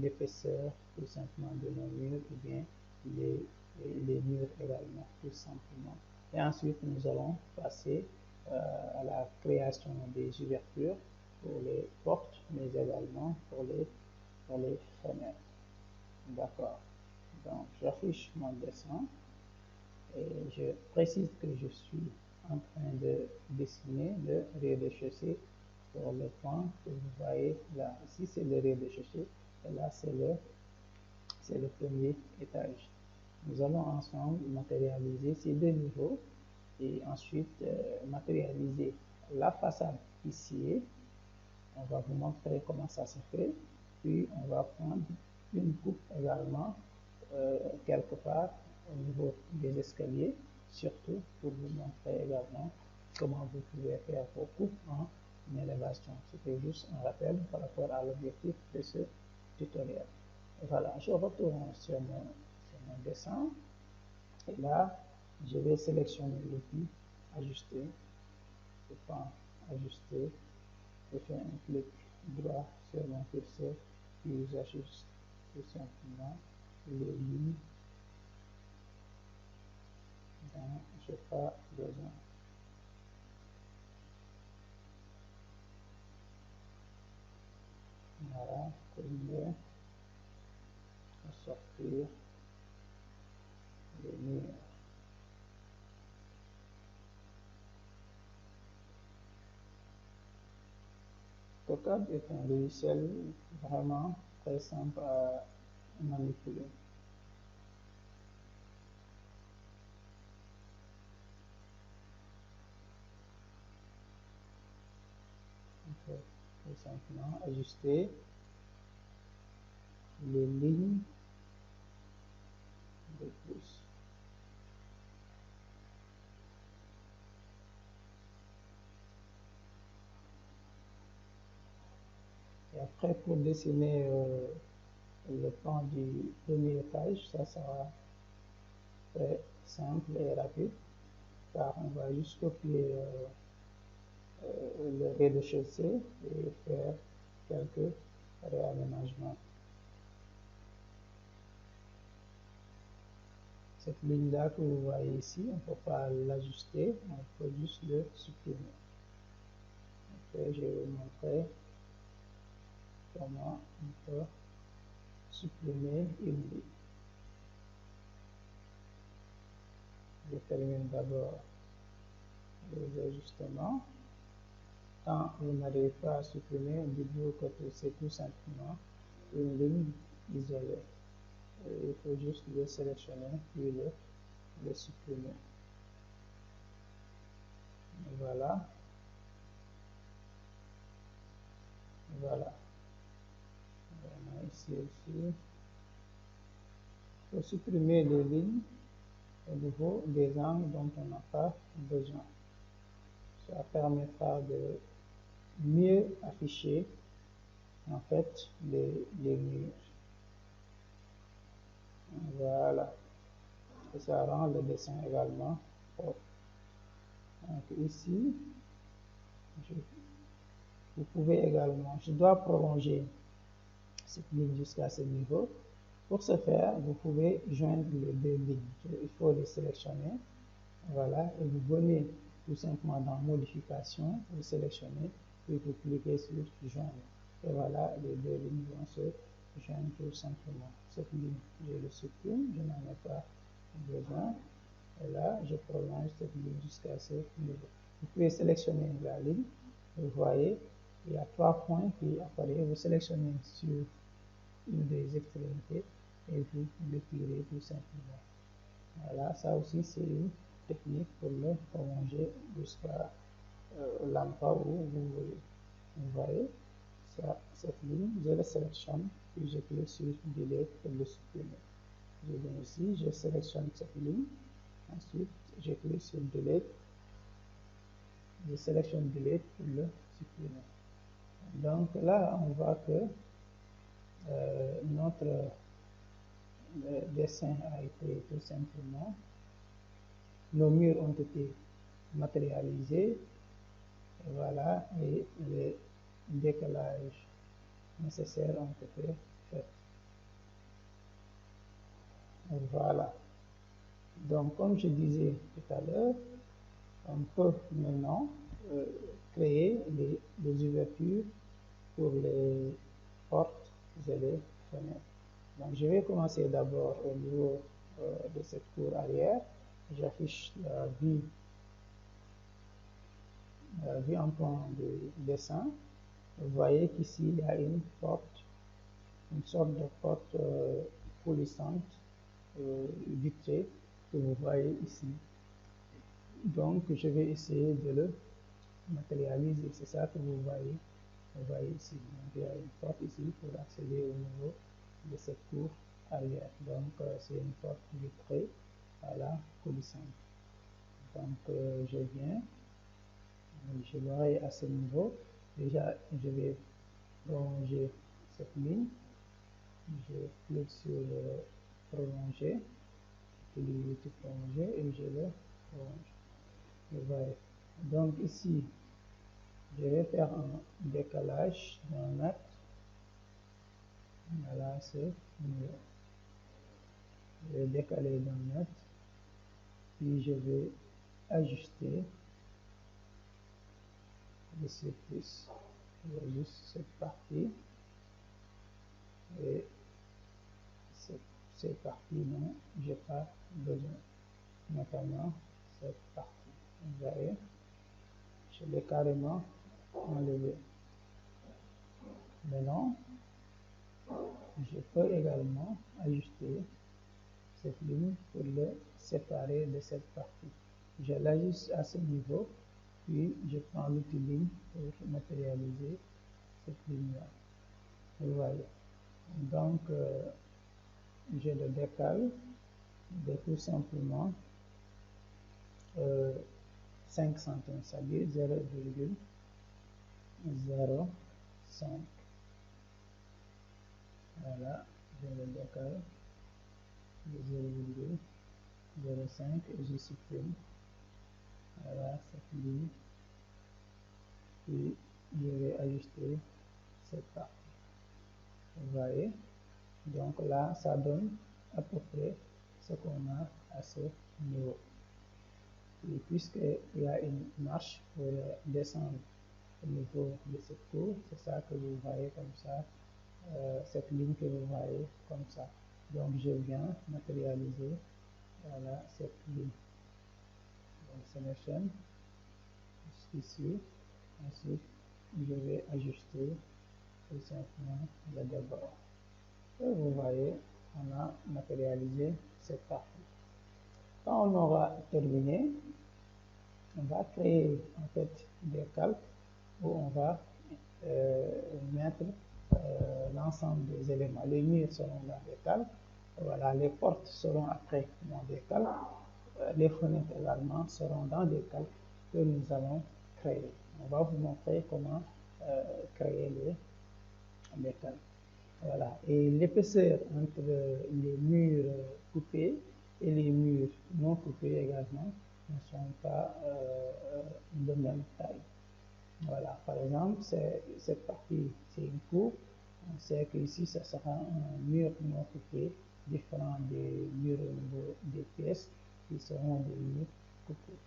l'épaisseur tout simplement de nos murs ou bien les murs également tout simplement. Et ensuite nous allons passer à la création des ouvertures pour les portes mais également pour les fenêtres. D'accord. Donc j'affiche mon dessin et je précise que je suis en train de dessiner le rez-de-chaussée sur le plan que vous voyez là. Ici c'est le rez-de-chaussée et là c'est le premier étage. Nous allons ensemble matérialiser ces deux niveaux et ensuite matérialiser la façade ici. On va vous montrer comment ça se fait. Puis on va prendre une coupe également quelque part au niveau des escaliers, surtout pour vous montrer également comment vous pouvez faire vos coupes en élévation. C'était juste un rappel par rapport à l'objectif de ce tutoriel. Et voilà, je retourne sur mon dessin et là, je vais sélectionner l'outil ajuster. Je prends ajuster, je fais un clic droit sur mon curseur, puis j'ajuste tout simplement les lignes dont je n'ai pas besoin. Voilà, terminé. Sortir les murs. AutoCAD est un logiciel vraiment très simple à manipuler. On peut tout simplement ajuster les lignes de plus. Et après, pour dessiner le plan du premier étage, ça sera très simple et rapide, car on va juste copier le rez-de-chaussée et faire quelques réaménagements. Cette ligne-là que vous voyez ici, on ne peut pas l'ajuster, on peut juste le supprimer. Après, je vais vous montrer comment on peut supprimer une ligne. Je termine d'abord les ajustements. Quand vous n'arrivez pas à supprimer, dites-vous que c'est tout simplement une ligne isolée. Et il faut juste le sélectionner puis le supprimer. Voilà. Voilà. On a ici aussi. Il faut supprimer les lignes au niveau des angles dont on n'a pas besoin. Ça permettra de mieux afficher en fait les murs. Voilà. Et ça rend le dessin également propre. Donc ici, vous pouvez également, je dois prolonger cette ligne jusqu'à ce niveau. Pour ce faire, vous pouvez joindre les deux lignes. Il faut les sélectionner. Voilà, et vous venez tout simplement dans modification, vous sélectionnez, puis vous cliquez sur joindre. Et voilà, les deux lignes vont se joindre tout simplement. Cette ligne, je le supprime, je n'en ai pas besoin. Et là, je prolonge cette ligne jusqu'à ce niveau. Vous pouvez sélectionner la ligne. Vous voyez, il y a 3 points qui apparaissent. Vous sélectionnez sur une des extrémités et vous le tirez tout simplement. Voilà, ça aussi c'est une technique pour le prolonger jusqu'à l'endroit où vous voulez. Vous voyez, ça, cette ligne, je la sélectionne, puis je clique sur Delete pour le supprimer. Je viens ici, je sélectionne cette ligne, ensuite je clique sur Delete, je sélectionne Delete pour le supprimer. Donc là, on voit que notre dessin a été tout simplement, nos murs ont été matérialisés, et voilà, et les décalages nécessaires ont été faits. Voilà. Donc, comme je disais tout à l'heure, on peut maintenant créer les ouvertures pour les portes et les fenêtres. Donc, je vais commencer d'abord au niveau de cette cour arrière. J'affiche la vue en plan de dessin. Vous voyez qu'ici, il y a une porte, une sorte de porte coulissante, vitrée, que vous voyez ici. Donc, je vais essayer de le matérialiser. C'est ça que vous voyez ici. Donc, il y a une porte ici pour accéder au niveau de cette cour arrière. Donc, c'est une porte vitrée à la coulissante. Donc, je viens, je l'aurai à ce niveau. Déjà, je vais prolonger cette ligne. Je clique sur prolonger, prolonger et je le prolonge. Vous voyez. Donc ici, Je vais faire un décalage d'un mètre. Voilà, c'est mieux. Je vais décaler d'un mètre, puis je vais ajuster le surplus. J'ajuste cette partie et cette partie dont je n'ai pas besoin, notamment cette partie. Vous voyez, je l'ai carrément enlevé. Maintenant, je peux également ajuster cette ligne pour le séparer de cette partie. Je l'ajuste à ce niveau, puis je prends l'outil ligne pour matérialiser cette ligne-là. Vous voyez. Donc, je le décale de tout simplement 5 centimes, c'est-à-dire 0,05. Voilà, je le décale de 0,05 et je supprime. Voilà, cette ligne. Puis, je vais ajuster cette partie. Vous voyez? Donc là, ça donne à peu près ce qu'on a à ce niveau. Et puisqu'il y a une marche pour descendre au niveau de cette cour, c'est ça que vous voyez comme ça, cette ligne que vous voyez comme ça. Donc je viens matérialiser, voilà, cette ligne. Donc selection, jusqu'ici. Ensuite, je vais ajuster tout simplement le débord. Et vous voyez, on a matérialisé cette partie. Quand on aura terminé, on va créer en fait des calques où on va mettre l'ensemble des éléments. Les murs seront dans des calques, voilà, les portes seront après dans des calques, les fenêtres également seront dans des calques que nous allons créer. On va vous montrer comment créer les calques. Voilà. Et l'épaisseur entre les murs coupés et les murs non coupés également ne sont pas de même taille. Voilà. Par exemple, cette partie, c'est une cour. On sait qu'ici, ça sera un mur non coupé, différent des murs au niveau des pièces qui seront des murs coupés.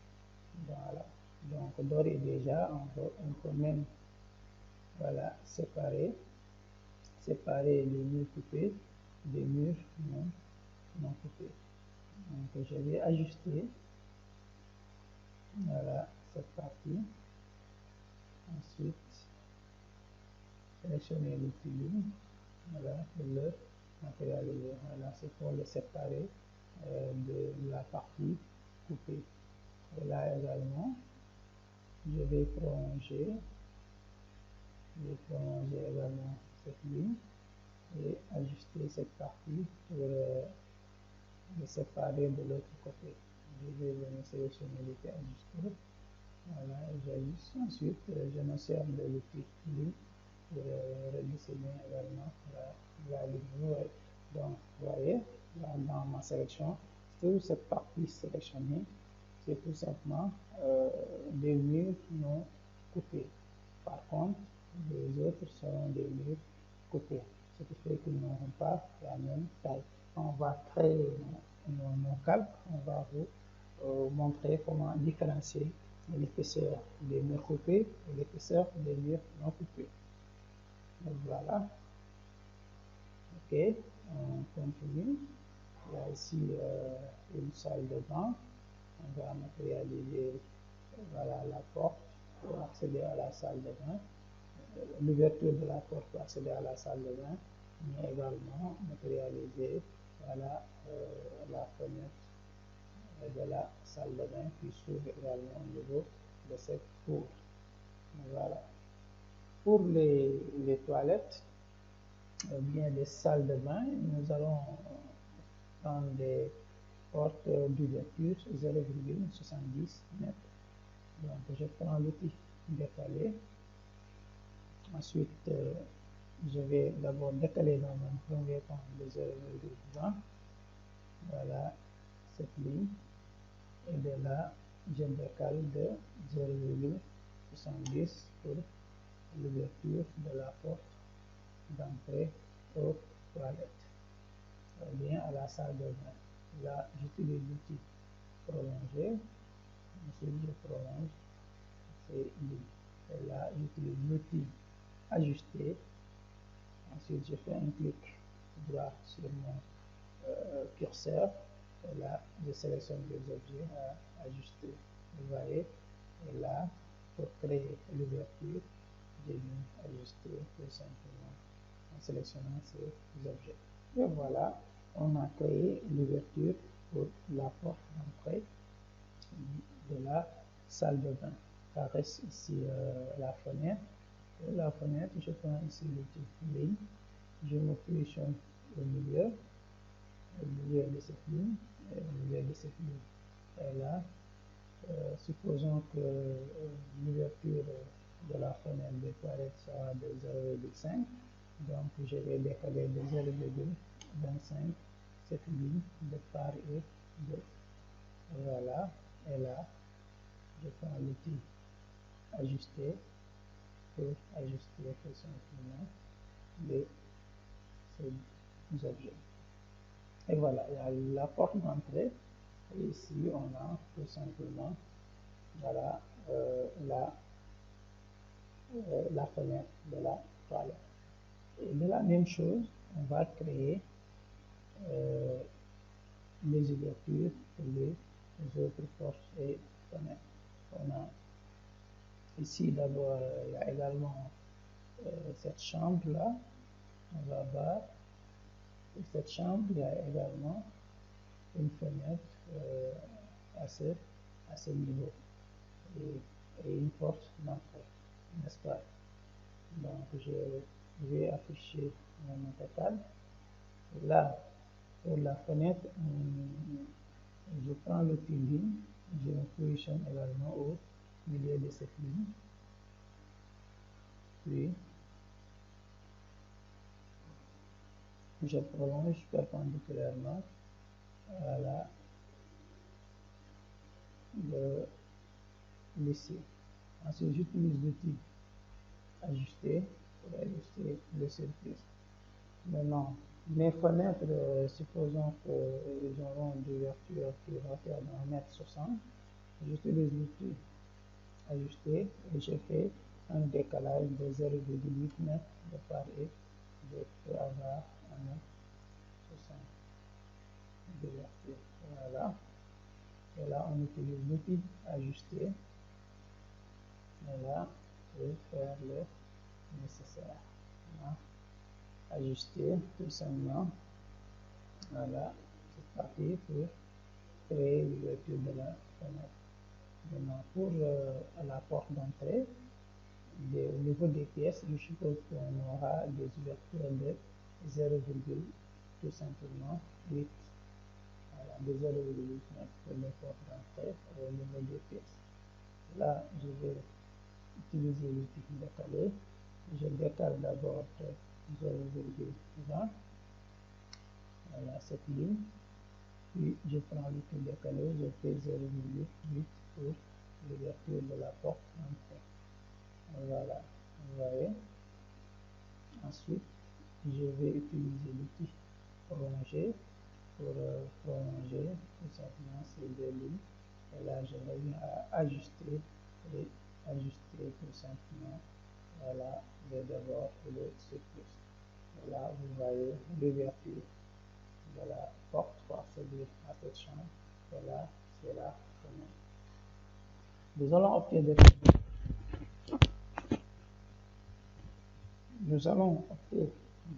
Voilà. Donc, d'ores et déjà, on peut même, voilà, séparer les murs coupés des murs non coupés. Donc je vais ajuster, voilà, cette partie. Ensuite, sélectionner l'outil ligne, voilà, pour le matérialiser. Voilà, c'est pour le séparer de la partie coupée. Et là également, je vais prolonger également cette ligne et ajuster cette partie pour le séparer de l'autre côté. Je vais venir sélectionner l'outil ajuster. Voilà, j'ajuste. Ensuite, je me sers de l'outil ligne pour redessiner également la ligne. Ouais. Donc, vous voyez, là, dans ma sélection, toute cette partie sélectionnée, c'est tout simplement des murs non coupés. Par contre, les autres seront des murs coupés, ce qui fait qu'ils n'auront pas la même taille. On va créer nos calques, on va vous montrer comment différencier l'épaisseur des murs coupés et l'épaisseur des murs non coupés. Donc voilà, ok, on continue. Il y a ici une salle de bain. On va matérialiser, voilà, la porte pour accéder à la salle de bain, l'ouverture de la porte pour accéder à la salle de bain, mais également matérialiser, voilà, la fenêtre de la salle de bain qui s'ouvre également au niveau de cette cour. Voilà. Pour les toilettes, bien les salles de bain, nous allons prendre des portes d'ouverture 0,70 mètres. Donc je prends l'outil décaler. Ensuite, je vais d'abord décaler dans mon premier temps de 0,20. Voilà cette ligne. Et de là, je décale de 0,5. 70 pour l'ouverture de la porte d'entrée aux toilettes, ou bien à la salle de bain. Là, j'utilise l'outil prolonger. Ensuite, je prolonge, c'est lui. Et là, j'utilise l'outil ajuster. Ensuite, je fais un clic droit sur mon curseur. Et là, je sélectionne les objets à ajuster. Vous voyez, et là, pour créer l'ouverture, je viens ajuster tout simplement en sélectionnant ces objets. Et voilà, on a créé l'ouverture pour la porte d'entrée de la salle de bain. Ça reste ici la fenêtre. Et la fenêtre, je prends ici l'outil ligne. Je me positionne au milieu de cette ligne, au milieu de cette ligne. Et là, supposons que l'ouverture de la fenêtre des toilettes sera de 0,5. Donc, je vais décaler de 0,25 cette ligne de part et d'autre. Voilà. Et là, je prends l'outil ajuster pour ajuster tout simplement ces objets. Et voilà, il y a la porte d'entrée. Et ici, on a tout simplement voilà, la fenêtre de la toilette. Et de la même chose, on va créer les ouvertures pour les autres portes et fenêtres. On a ici d'abord, il y a également cette chambre-là. On va voir. Pour cette chambre, il y a également une fenêtre à ce niveau et une porte d'entrée, n'est-ce pas? Donc, je vais afficher mon AutoCAD. Là, pour la fenêtre, je prends l'outil ligne, je me positionne également au milieu de cette ligne, puis je prolonge perpendiculairement à la de l'ici. Ensuite, j'utilise l'outil ajuster pour ajuster le surface. Maintenant, mes fenêtres, supposons qu'ils auront d'ouverture qui va faire de 1,60 m. J'utilise l'outil ajuster et je fais un décalage de 0,8 m de part et d'autre pour avoir 1,60 m d'ouverture. Voilà. Et là, on utilise l'outil ajuster. Et là, pour faire le nécessaire. Voilà. Ajuster tout simplement. Voilà, c'est parti pour créer l'ouverture de la fenêtre. Maintenant, pour la porte d'entrée, au niveau des pièces, je suppose qu'on aura des ouvertures de 0, tout simplement 8. Voilà, de 0,8 m pour les portes d'entrée au niveau des pièces. Là, je vais utiliser l'outil décalé. Je décale d'abord de 0,20. Voilà, cette ligne. Puis je prends l'outil décalé, je fais 0,8 pour l'ouverture de la porte d'entrée. Voilà, vous voyez. Ensuite, je vais utiliser l'outil prolonger pour prolonger tout simplement ces deux lignes. Et là, je reviens à ajuster et ajuster tout simplement. Voilà, le débord et le surplus. Et là, vous voyez l'ouverture de la porte pour accéder à cette chambre. Et là, c'est la fenêtre. Nous allons opter de Nous allons opter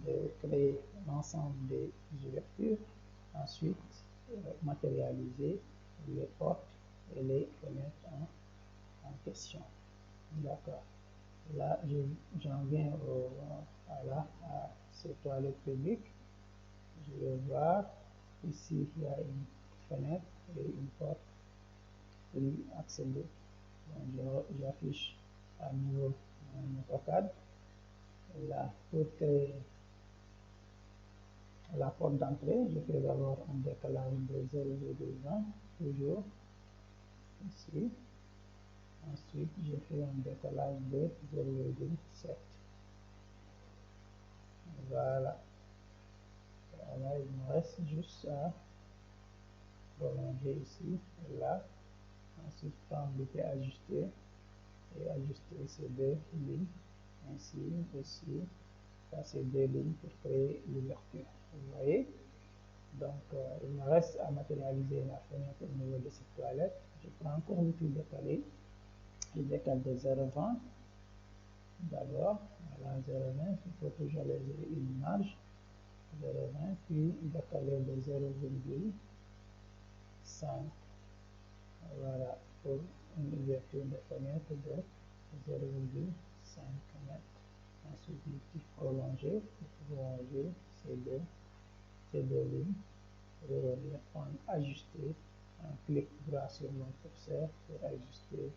de créer l'ensemble des ouvertures, ensuite matérialiser les portes et les fenêtres en question. D'accord. Là, j'en viens à ces toilettes publiques. Je vais voir ici il y a une fenêtre et une porte pour y accéder. Donc, j'affiche à nouveau mon AutoCAD. Là, pour créer la porte d'entrée, je fais d'abord un décalage de 0,20, toujours ici. Ensuite, je fais un décalage de 0,7. Voilà. Voilà, il me reste juste à prolonger ici et là. Ensuite, prendre l'épée ajustée et ajuster ces deux lignes. Ainsi, aussi, passer deux lignes pour créer l'ouverture. Vous voyez? Donc, il me reste à matérialiser la fenêtre au niveau de cette toilette. Je prends encore l'outil décalé. Je décale de 0,20. D'abord, voilà, 0,20. Il faut toujours laisser une marge. 0,20. Puis, décaler de 0,5. Voilà, pour une ouverture de fenêtre de 0,5 mètres. Ensuite, l'outil prolongé pour prolonger ces deux lignes. Revenir, prendre, ajuster, un clic droit sur mon curseur pour ajuster,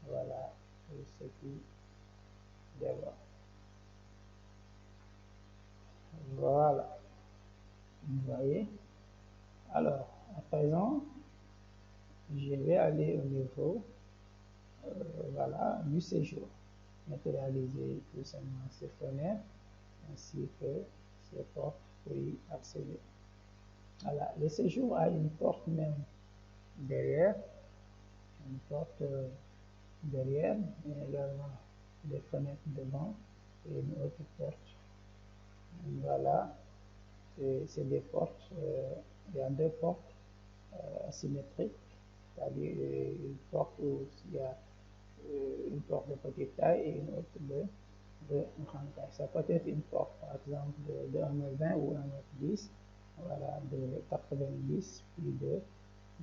voilà, ce qui démarre. Voilà, vous voyez. Alors, à présent, je vais aller au niveau, voilà, du séjour. Matérialiser tout simplement ces fenêtres ainsi que ces portes pour y accéder. Voilà, le séjour a une porte même derrière, une porte derrière, mais également des fenêtres devant et une autre porte. Voilà, c'est des portes, il y a deux portes asymétriques, c'est-à-dire une porte où il y a une porte de petite taille et une autre de grande taille. Ça peut être une porte, par exemple, de 1,20 m ou 1,10 m, voilà, de 90, puis de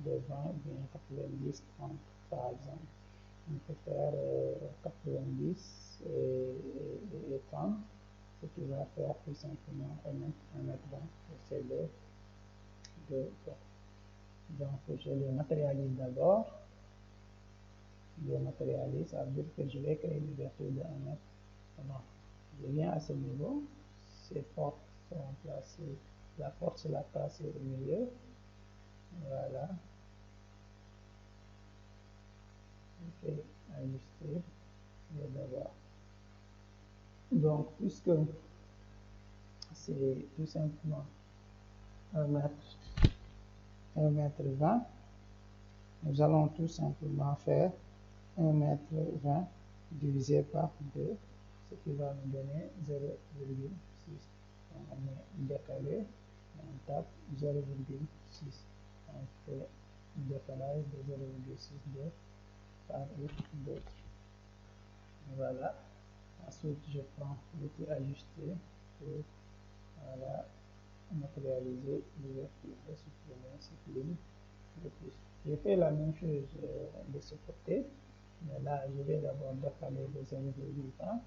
20 ou bien 90, 30, par exemple. On peut faire 90 et 30, ce qui va faire tout simplement 1,20 m pour ces deux portes. Donc, je les matérialise d'abord. Je les matérialise, ça veut dire que je vais créer une ouverture de 1 mètre. Bon, je viens à ce niveau, ces portes seront placées, la porte sera placée au milieu. Voilà. Je fais ajuster d'abord. Donc, puisque c'est tout simplement 1 mètre, 1,20 m, nous allons tout simplement faire 1,20 m divisé par 2, ce qui va nous donner 0,6. On est décalé, on tape 0,6. On fait un décalage de 0,6 de part et d'autre. Voilà. Ensuite, je prends l'outil ajusté pour, voilà, matérialiser l'ouverture et supprimer cette ligne de plus. Je fais la même chose de ce côté, mais là je vais d'abord décaler de 0,1,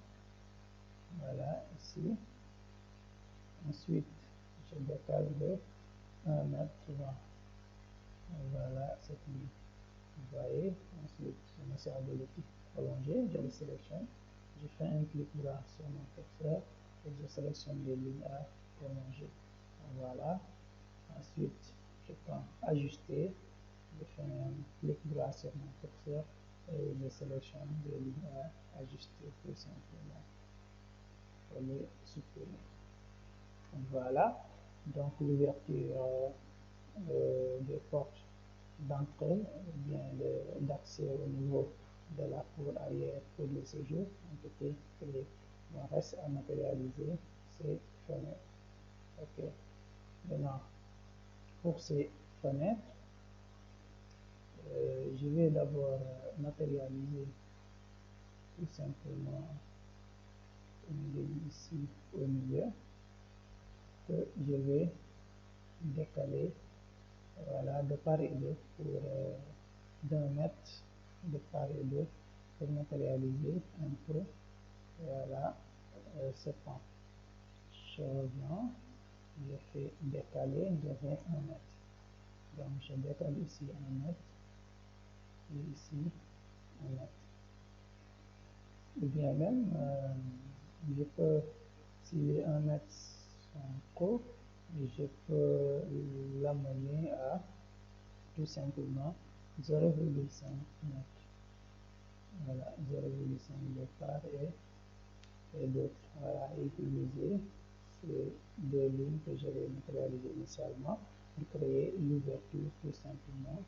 voilà, ici. Ensuite je décale de 1,20 m, voilà cette ligne, vous voyez. Ensuite je me sers de l'outil prolongé, je le sélectionne, je fais un clic droit sur mon curseur et je sélectionne les lignes à prolonger, voilà. Ensuite je prends ajuster, je fais un clic droit sur mon curseur et je sélectionne les lignes à ajuster tout simplement pour les supprimer. Voilà, donc l'ouverture des portes d'entrée, bien d'accès au niveau de la cour arrière pour le séjour ont été créées. Il reste à matérialiser ces fenêtres. Ok, maintenant pour ces fenêtres, je vais d'abord matérialiser tout simplement une ligne ici au milieu que je vais décaler, voilà, de part et d'autre pour d'1 mètre de part et d'autre pour matérialiser un peu, voilà, ce point. Je reviens, je fais décaler, je fais 1 mètre. Donc je décale ici 1 mètre et ici 1 mètre. Ou bien même, je peux, si les 1 mètre sont courts, je peux l'amener à tout simplement 0,5 mètres. Voilà, position de part et d'autre. Voilà, utiliser ces deux lignes que j'avais matérialisées initialement pour créer l'ouverture tout simplement.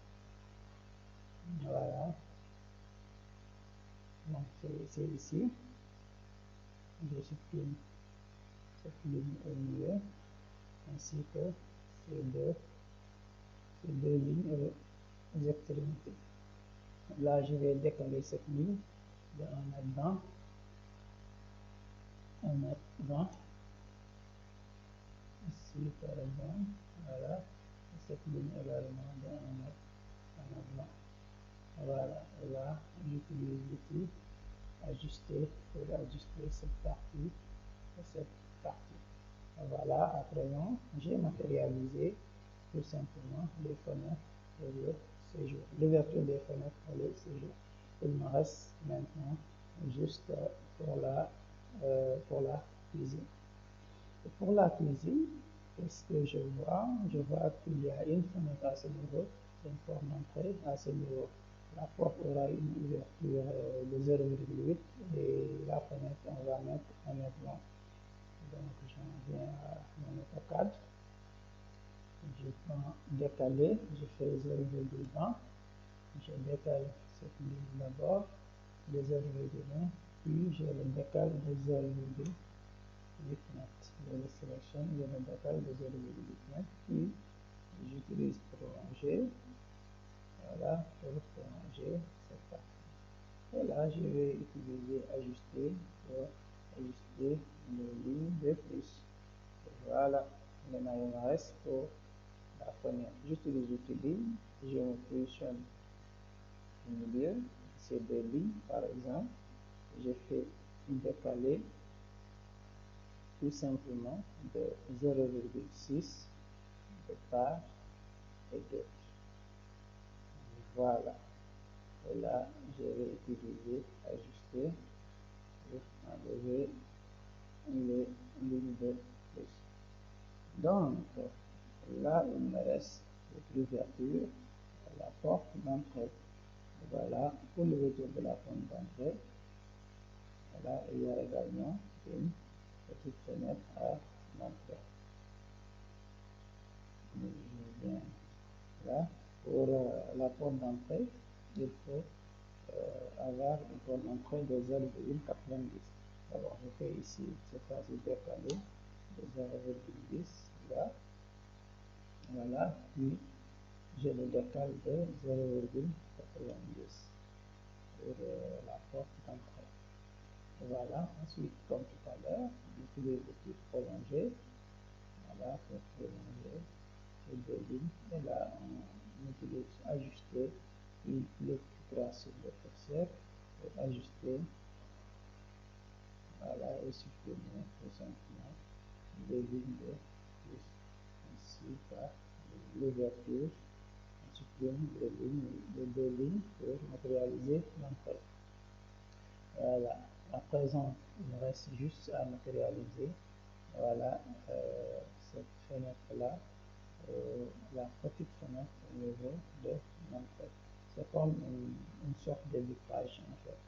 Voilà, donc c'est ici. Je supprime cette ligne au milieu ainsi que ces deux lignes aux extrémités. Là, je vais décaler cette ligne de 1 m 20, ici par exemple. Voilà, cette ligne également de 1 m 20. Voilà, et là, j'utilise l'outil ajuster pour ajuster cette partie et cette partie. Voilà, à présent, j'ai matérialisé tout simplement les fenêtres pour le séjour, l'ouverture des fenêtres pour le séjour. Il me reste maintenant juste pour la cuisine. Et pour la cuisine, qu'est-ce que je vois? Je vois qu'il y a une fenêtre à ce niveau, une porte d'entrée à ce niveau. La porte aura une ouverture de 0,8 et la fenêtre, on va mettre 1 m 20. Donc j'en viens à mon AutoCAD. Je prends décaler, je fais 0,20. Je décale cette ligne d'abord de 0,1, puis je le décale de 0,8 net. Je le sélectionne, je le décale de 0,8 net, puis j'utilise prolonger. Voilà, pour prolonger cette partie. Et là, je vais utiliser ajuster pour ajuster les lignes de plus. Et voilà, maintenant il me reste pour la fenêtre. J'utilise l'outil ligne, je me positionne au milieu, ces deux lignes par exemple. Je fais décaler tout simplement de 0,6 de part et d'autre. Voilà. Et là, je vais utiliser ajuster pour enlever les lignes de plus. Donc, là, il me reste l'ouverture de la porte d'entrée. Voilà, pour l'ouverture de la porte d'entrée, voilà, il y a également une petite fenêtre à l'entrée. Je viens là. Pour la porte d'entrée, il faut avoir une porte d'entrée de 0,90. Alors, je fais ici, cette fois-ci décalé de 0,10 là. Voilà, puis je le décale de 0,90 pour la porte d'entrée. Voilà, ensuite, comme tout à l'heure, j'utilise l'outil prolonger. Voilà, pour prolonger ces deux lignes. Et là, on utilise ajuster, puis clic droit sur le curseur pour ajuster. Voilà, et supprimer tout simplement les lignes de plus. Ainsi, par l'ouverture, on supprime les deux lignes pour matérialiser l'entrée. Voilà, à présent, il me reste juste à matérialiser. Voilà, cette fenêtre-là, la petite fenêtre au niveau de l'entrée. C'est comme une sorte de vitrage en fait.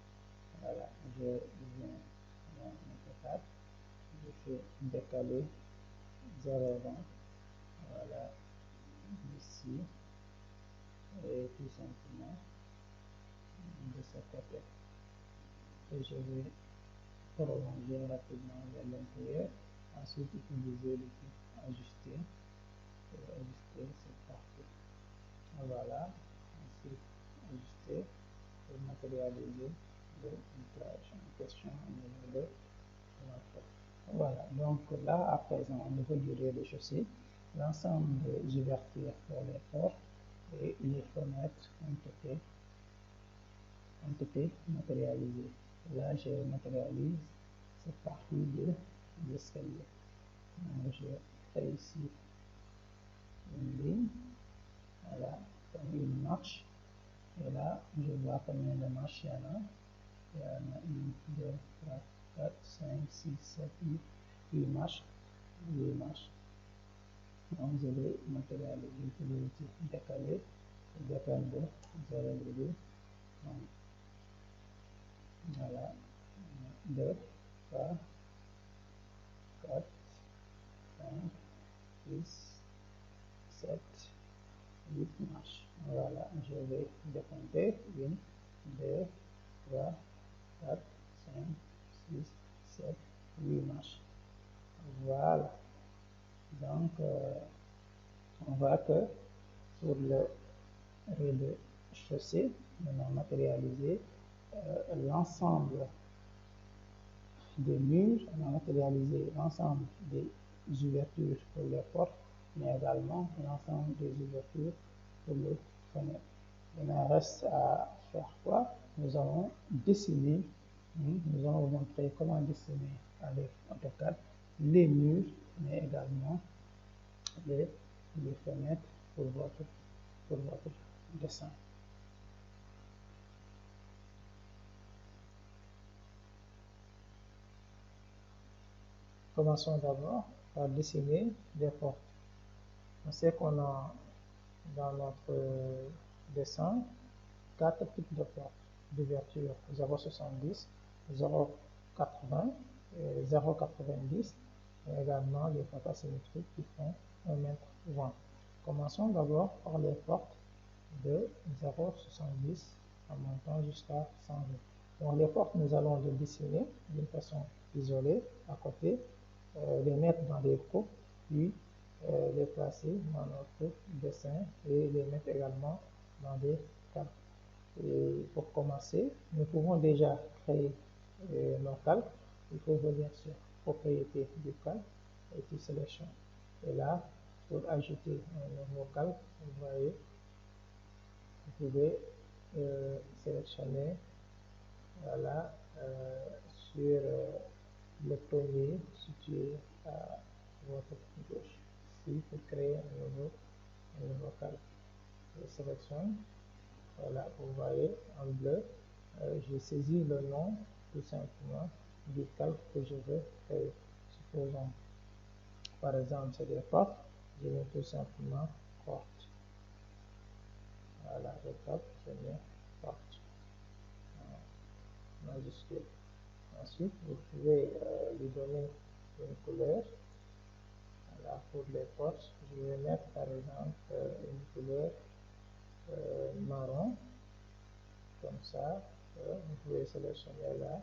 Voilà, je viens dans AutoCAD, je fais décaler 0,20. Voilà, ici, et tout simplement de ce côté. Et je vais prolonger rapidement vers l'intérieur. Ensuite, utiliser l'outil ajuster pour ajuster cette partie. Voilà, ensuite ajuster pour matérialiser le vitrage en question au niveau de l'entrée. Voilà, donc là, à présent, au niveau du rez-de-chaussée, l'ensemble des ouvertures pour les portes et les fenêtres ont été matérialisées. Là, je matérialise cette partie de l'escalier. Donc, je fais ici une ligne, voilà, comme une marche. Et là, je vois combien de marches il y en a. Il y en a 1, 2, 3, 4, 5, 6, 7, 8 marches. 8 marches. Donc, je vais matérialiser, j'utilise décaler, décale de 0,2. Voilà, 2, 3, 4, 5, 6, 7, 8 marches. Voilà, je vais décompter 1, 2, 3, 4, 5, 6, 7, 8 marches. Voilà. Donc, on voit que sur le rez-de-chaussée, on a matérialisé l'ensemble des murs, on a matérialisé l'ensemble des ouvertures pour les portes, mais également l'ensemble des ouvertures pour les fenêtres. Il reste à faire quoi? Nous allons dessiner, nous allons vous montrer comment dessiner avec AutoCAD les murs, mais également les, les fenêtres pour votre dessin. Commençons d'abord par dessiner des portes. On sait qu'on a dans notre dessin 4 types de portes d'ouverture: 0,70, 0,80, 0,90 et également les portes asymétriques qui font 1,20 m. Commençons d'abord par les portes de 0,70 en montant jusqu'à 120. Donc les portes, nous allons les dessiner d'une façon isolée à côté, les mettre dans des groupes, puis les placer dans notre dessin et les mettre également dans des calques. Et pour commencer, nous pouvons déjà créer nos calques. Il faut venir sur propriété du calque et puis sélection. Et là, pour ajouter un nouveau calque, vous voyez, vous pouvez sélectionner, voilà, sur le premier situé à votre gauche. Ici, pour créer un nouveau calque. Je sélectionne, voilà, vous voyez en bleu, je saisis le nom tout simplement du calque que je veux créer. Supposons, par exemple, c'est des portes, je vais tout simplement porte. Voilà, je tape, je mets porte majuscule. Ensuite, vous pouvez lui donner une couleur. Voilà, pour les portes, je vais mettre par exemple une couleur marron, comme ça. Vous pouvez sélectionner la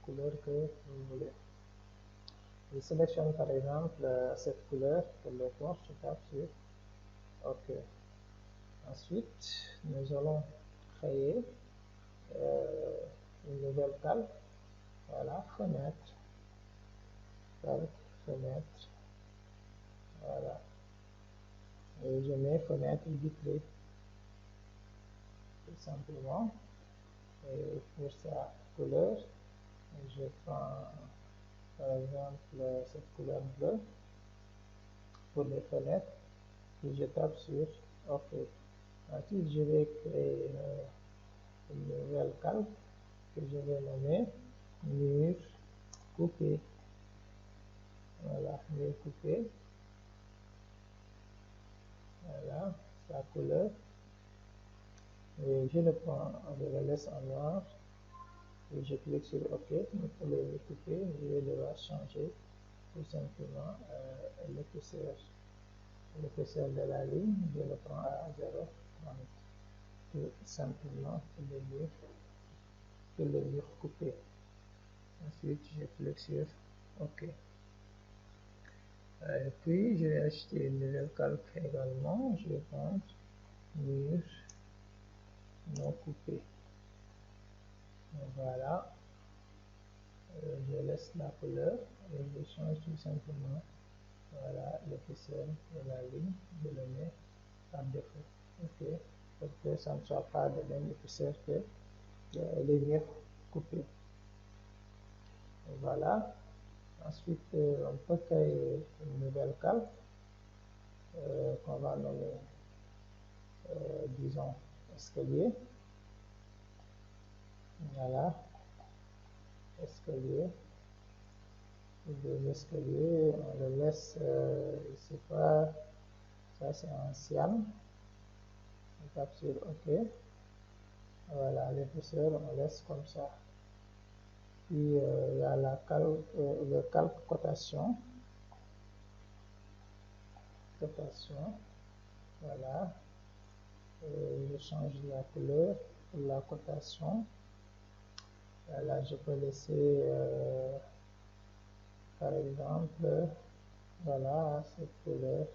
couleur que vous voulez. Je sélectionne par exemple cette couleur pour les portes, je tape sur OK. Ensuite, nous allons créer une nouvelle calque. Voilà, fenêtre, calque, fenêtre. Voilà. Et je mets fenêtre vitrée, tout simplement. Et pour sa couleur, je prends par exemple cette couleur bleue pour les fenêtres et je tape sur OK. Ensuite, je vais créer une nouvelle calque que je vais nommer mur coupé. Voilà, mur coupé. Voilà, sa couleur. Et je le prends, je le laisse en noir. Et je clique sur OK. Pour le couper, je vais devoir changer tout simplement l'épaisseur de la ligne. Je le prends à 0,30. Tout simplement pour le mur coupé. Ensuite, je clique sur OK. Et puis, je vais acheter une nouvelle calque également. Je vais prendre mur non coupé. Voilà. Je laisse la couleur et je change tout simplement, voilà, l'épaisseur de la ligne. Je le mets par défaut. OK. Pour que ça ne soit pas de même épaisseur que les murs coupés. Voilà. Ensuite, on peut créer une nouvelle calque qu'on va nommer, disons, escalier. Voilà, escalier. Les escaliers, on le laisse, je ne sais pas, ça c'est un cyan. On tape sur OK. Voilà, l'épaisseur, on laisse comme ça. Puis il y a le calque cotation. Voilà. Je change la couleur pour la cotation. Là, je peux laisser, par exemple, voilà, cette couleur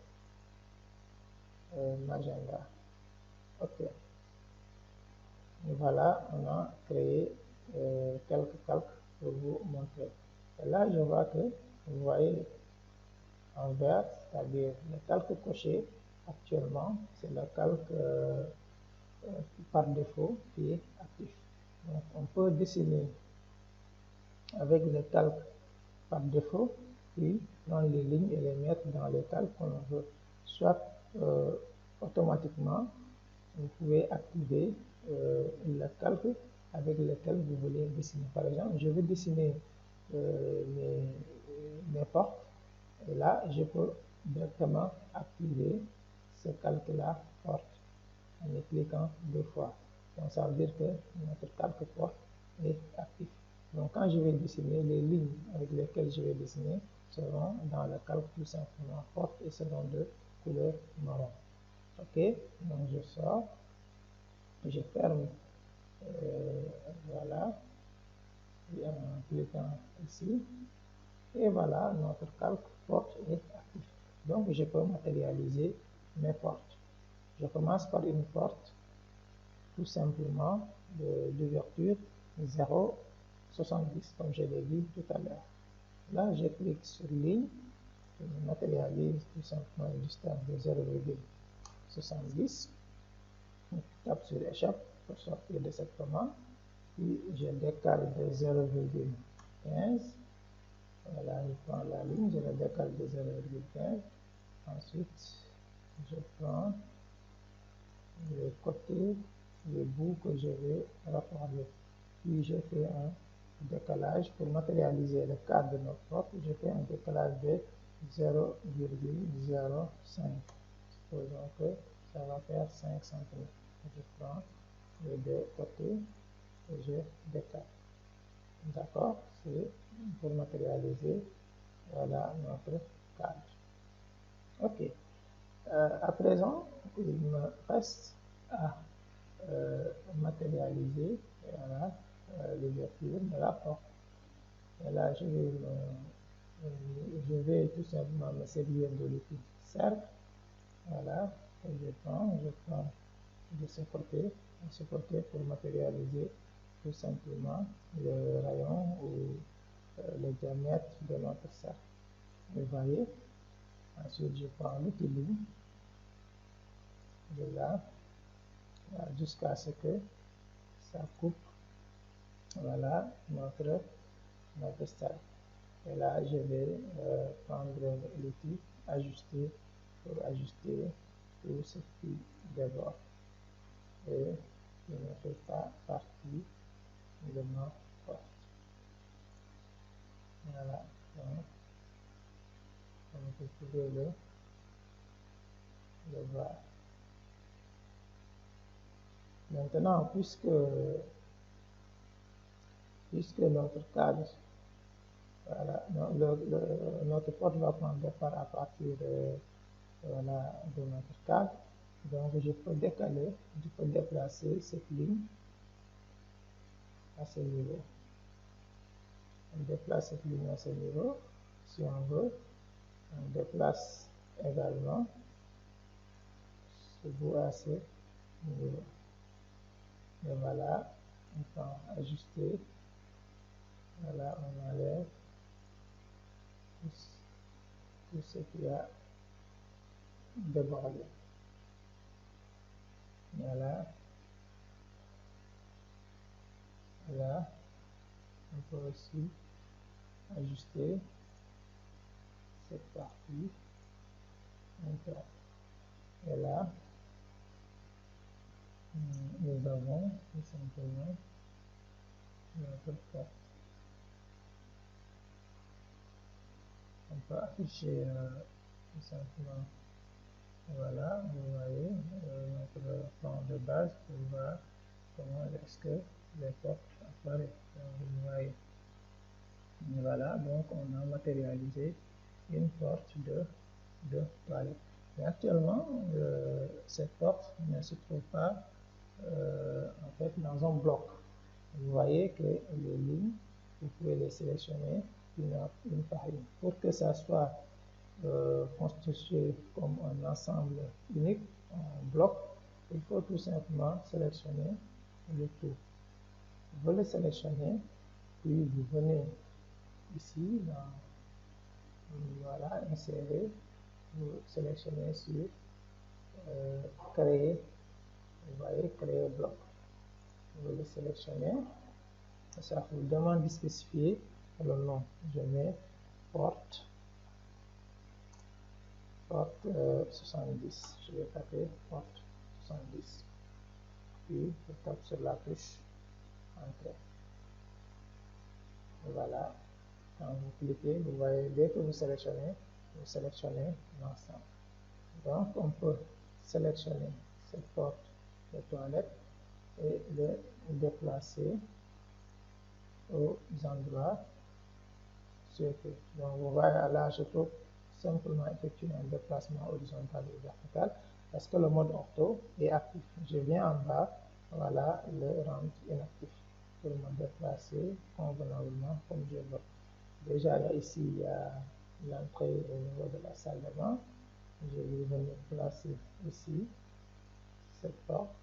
magenta. OK. Et voilà, on a créé quelques calques pour vous montrer. Et là, je vois que vous voyez en vert, c'est-à-dire le calque coché actuellement, c'est le calque par défaut qui est actif. Donc, on peut dessiner avec le calque par défaut, puis prendre les lignes et les mettre dans les calques qu'on veut. Soit automatiquement, vous pouvez activer le calque avec lequel vous voulez dessiner. Par exemple, je veux dessiner mes portes, et là, je peux directement activer ce calque-là porte en y cliquant 2 fois. Donc, ça veut dire que notre calque porte est actif. Donc, quand je vais dessiner, les lignes avec lesquelles je vais dessiner seront dans le calque tout simplement porte et seront de couleur marron. OK, donc je sors, je ferme, voilà, en cliquant ici, et voilà, notre calque porte est actif. Donc, je peux matérialiser mes portes. Je commence par une porte, tout simplement, d'ouverture 0,70, comme je l'ai dit tout à l'heure. Là, je clique sur ligne, je matérialise tout simplement une distance de 0,70. Je tape sur échappe pour sortir de cette commande. Puis, je décale de 0,15. Voilà, je prends la ligne, je la décale de 0,15. Ensuite, je prends les côtés, les bouts que je vais raccorder. Puis je fais un décalage pour matérialiser le cadre de notre porte. Je fais un décalage de 0,05. Supposons que ça va faire 5 cm. Je prends les deux côtés et je décale. D'accord? C'est pour matérialiser, voilà, notre cadre. OK. À présent, il me reste à matérialiser, voilà, l'ouverture de la porte. Et là, je vais tout simplement me servir de l'outil cercle. Voilà, et je prends de ce côté pour matérialiser tout simplement le rayon ou le diamètre de notre cercle. Vous voyez, ensuite je prends l'outil ligne de là jusqu'à ce que ça coupe, voilà, notre cercle. Et là, je vais prendre l'outil ajuster pour ajuster tout ce qui déborde et qui ne fait pas partie de ma porte. Voilà, donc, comme vous pouvez le voir. Maintenant, puisque notre cadre, voilà, notre porte va prendre départ à partir voilà, de notre cadre, donc je peux déplacer cette ligne à ce niveau. On déplace cette ligne à ce niveau, si on veut. On déplace également ce bout à ce niveau. Et voilà, on peut ajuster. Voilà, on enlève tout ce qui a débordé. Voilà. Là, on peut aussi ajuster cette partie. Et là, nous avons tout simplement notre porte. On peut afficher tout simplement, voilà, vous voyez notre plan de base pour voir comment est-ce que les portes apparaissent. Donc, vous voyez, Voilà, donc on a matérialisé une porte de toilette. Mais actuellement, cette porte ne se trouve pas en fait dans un bloc. Vous voyez que les lignes, vous pouvez les sélectionner une par une. Pour que ça soit constitué comme un ensemble unique, un bloc, il faut tout simplement sélectionner le tout. Vous le sélectionnez, puis vous venez ici dans voilà, insérer, vous sélectionnez sur créer, vous voyez, créer bloc. Vous le sélectionnez, ça vous demande de spécifier le nom. Je mets porte 70. Je vais taper porte 70. Puis je tape sur la touche Entrée. Voilà. Quand vous cliquez, vous voyez, dès que vous sélectionnez l'ensemble. Donc, on peut sélectionner cette porte de toilette et le déplacer aux endroits souhaités. Donc, vous voyez là, je peux simplement effectuer un déplacement horizontal et vertical parce que le mode ortho est actif. Je viens en bas, voilà, le rendre inactif pour me déplacer convenablement comme je veux. Déjà là, ici, il y a l'entrée au niveau de la salle de bain. Je vais venir placer ici cette porte.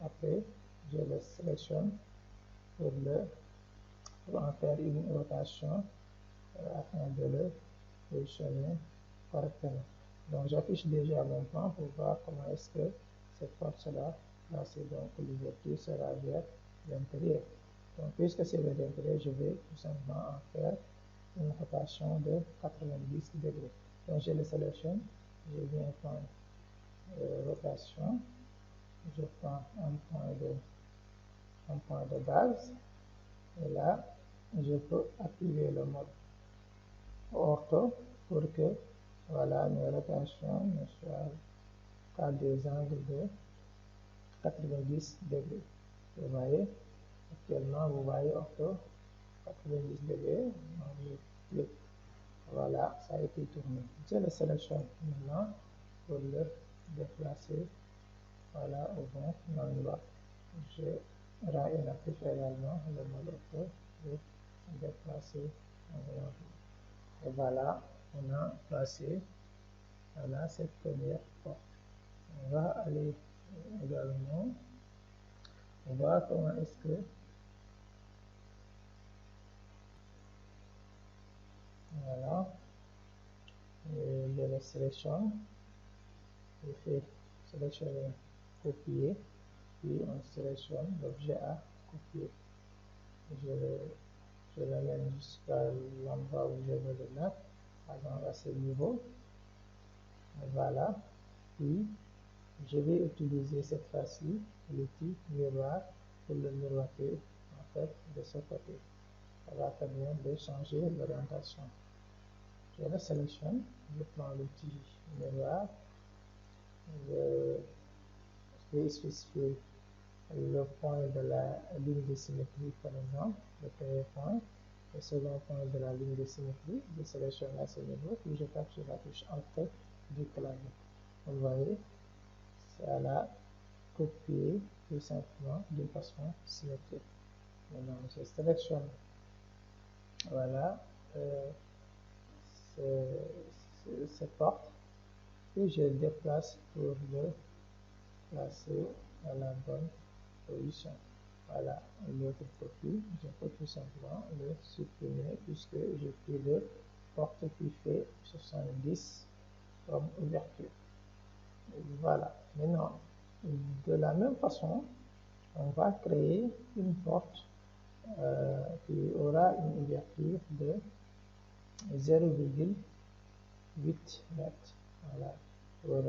Après, je le sélectionne pour en faire une rotation afin de le positionner correctement. Donc, j'affiche déjà mon plan pour voir comment est-ce que cette porte sera placée. Donc, l'ouverture sera vers l'intérieur. Donc, puisque c'est vers l'intérieur, je vais tout simplement en faire une rotation de 90 degrés. Donc, je le sélectionne, je viens prendre rotation, je prends un point de base, et là, je peux activer le mode ortho pour que voilà, mes rotations ne soient qu'à des angles de 90 degrés. Vous voyez, actuellement, vous voyez ortho 90 degrés, donc je clique. Voilà, ça a été tourné. Je le sélectionne maintenant pour le déplacer voilà, au bon endroit. Je rends inactif également le mode ortho pour déplacer en et voilà, on a placé voilà, cette première porte. On va aller également voir comment est-ce que voilà, je le sélectionne, je fais sélectionner copier, puis on sélectionne l'objet à copier. Je l'amène jusqu'à l'endroit où je veux le mettre, par exemple à ce niveau. Voilà, puis je vais utiliser cette fois-ci l'outil miroir pour le miroiter en fait de ce côté. Ça va permettre de changer l'orientation. Je le sélectionne, je prends l'outil miroir, je vais spécifier le point de la ligne de symétrie par exemple, le premier point, le second point de la ligne de symétrie, je sélectionne à ce niveau, puis je tape sur la touche Entrée du clavier. Vous voyez, ça l'a copié tout simplement de façon symétrique. Maintenant, je sélectionne voilà cette porte et je déplace pour le placer à la bonne position. Voilà l'autre copie, je peux tout simplement le supprimer puisque j'ai pris le porte qui fait 70 comme ouverture. Voilà, maintenant de la même façon, on va créer une porte qui aura une ouverture de 0,8 mètres. Voilà, pour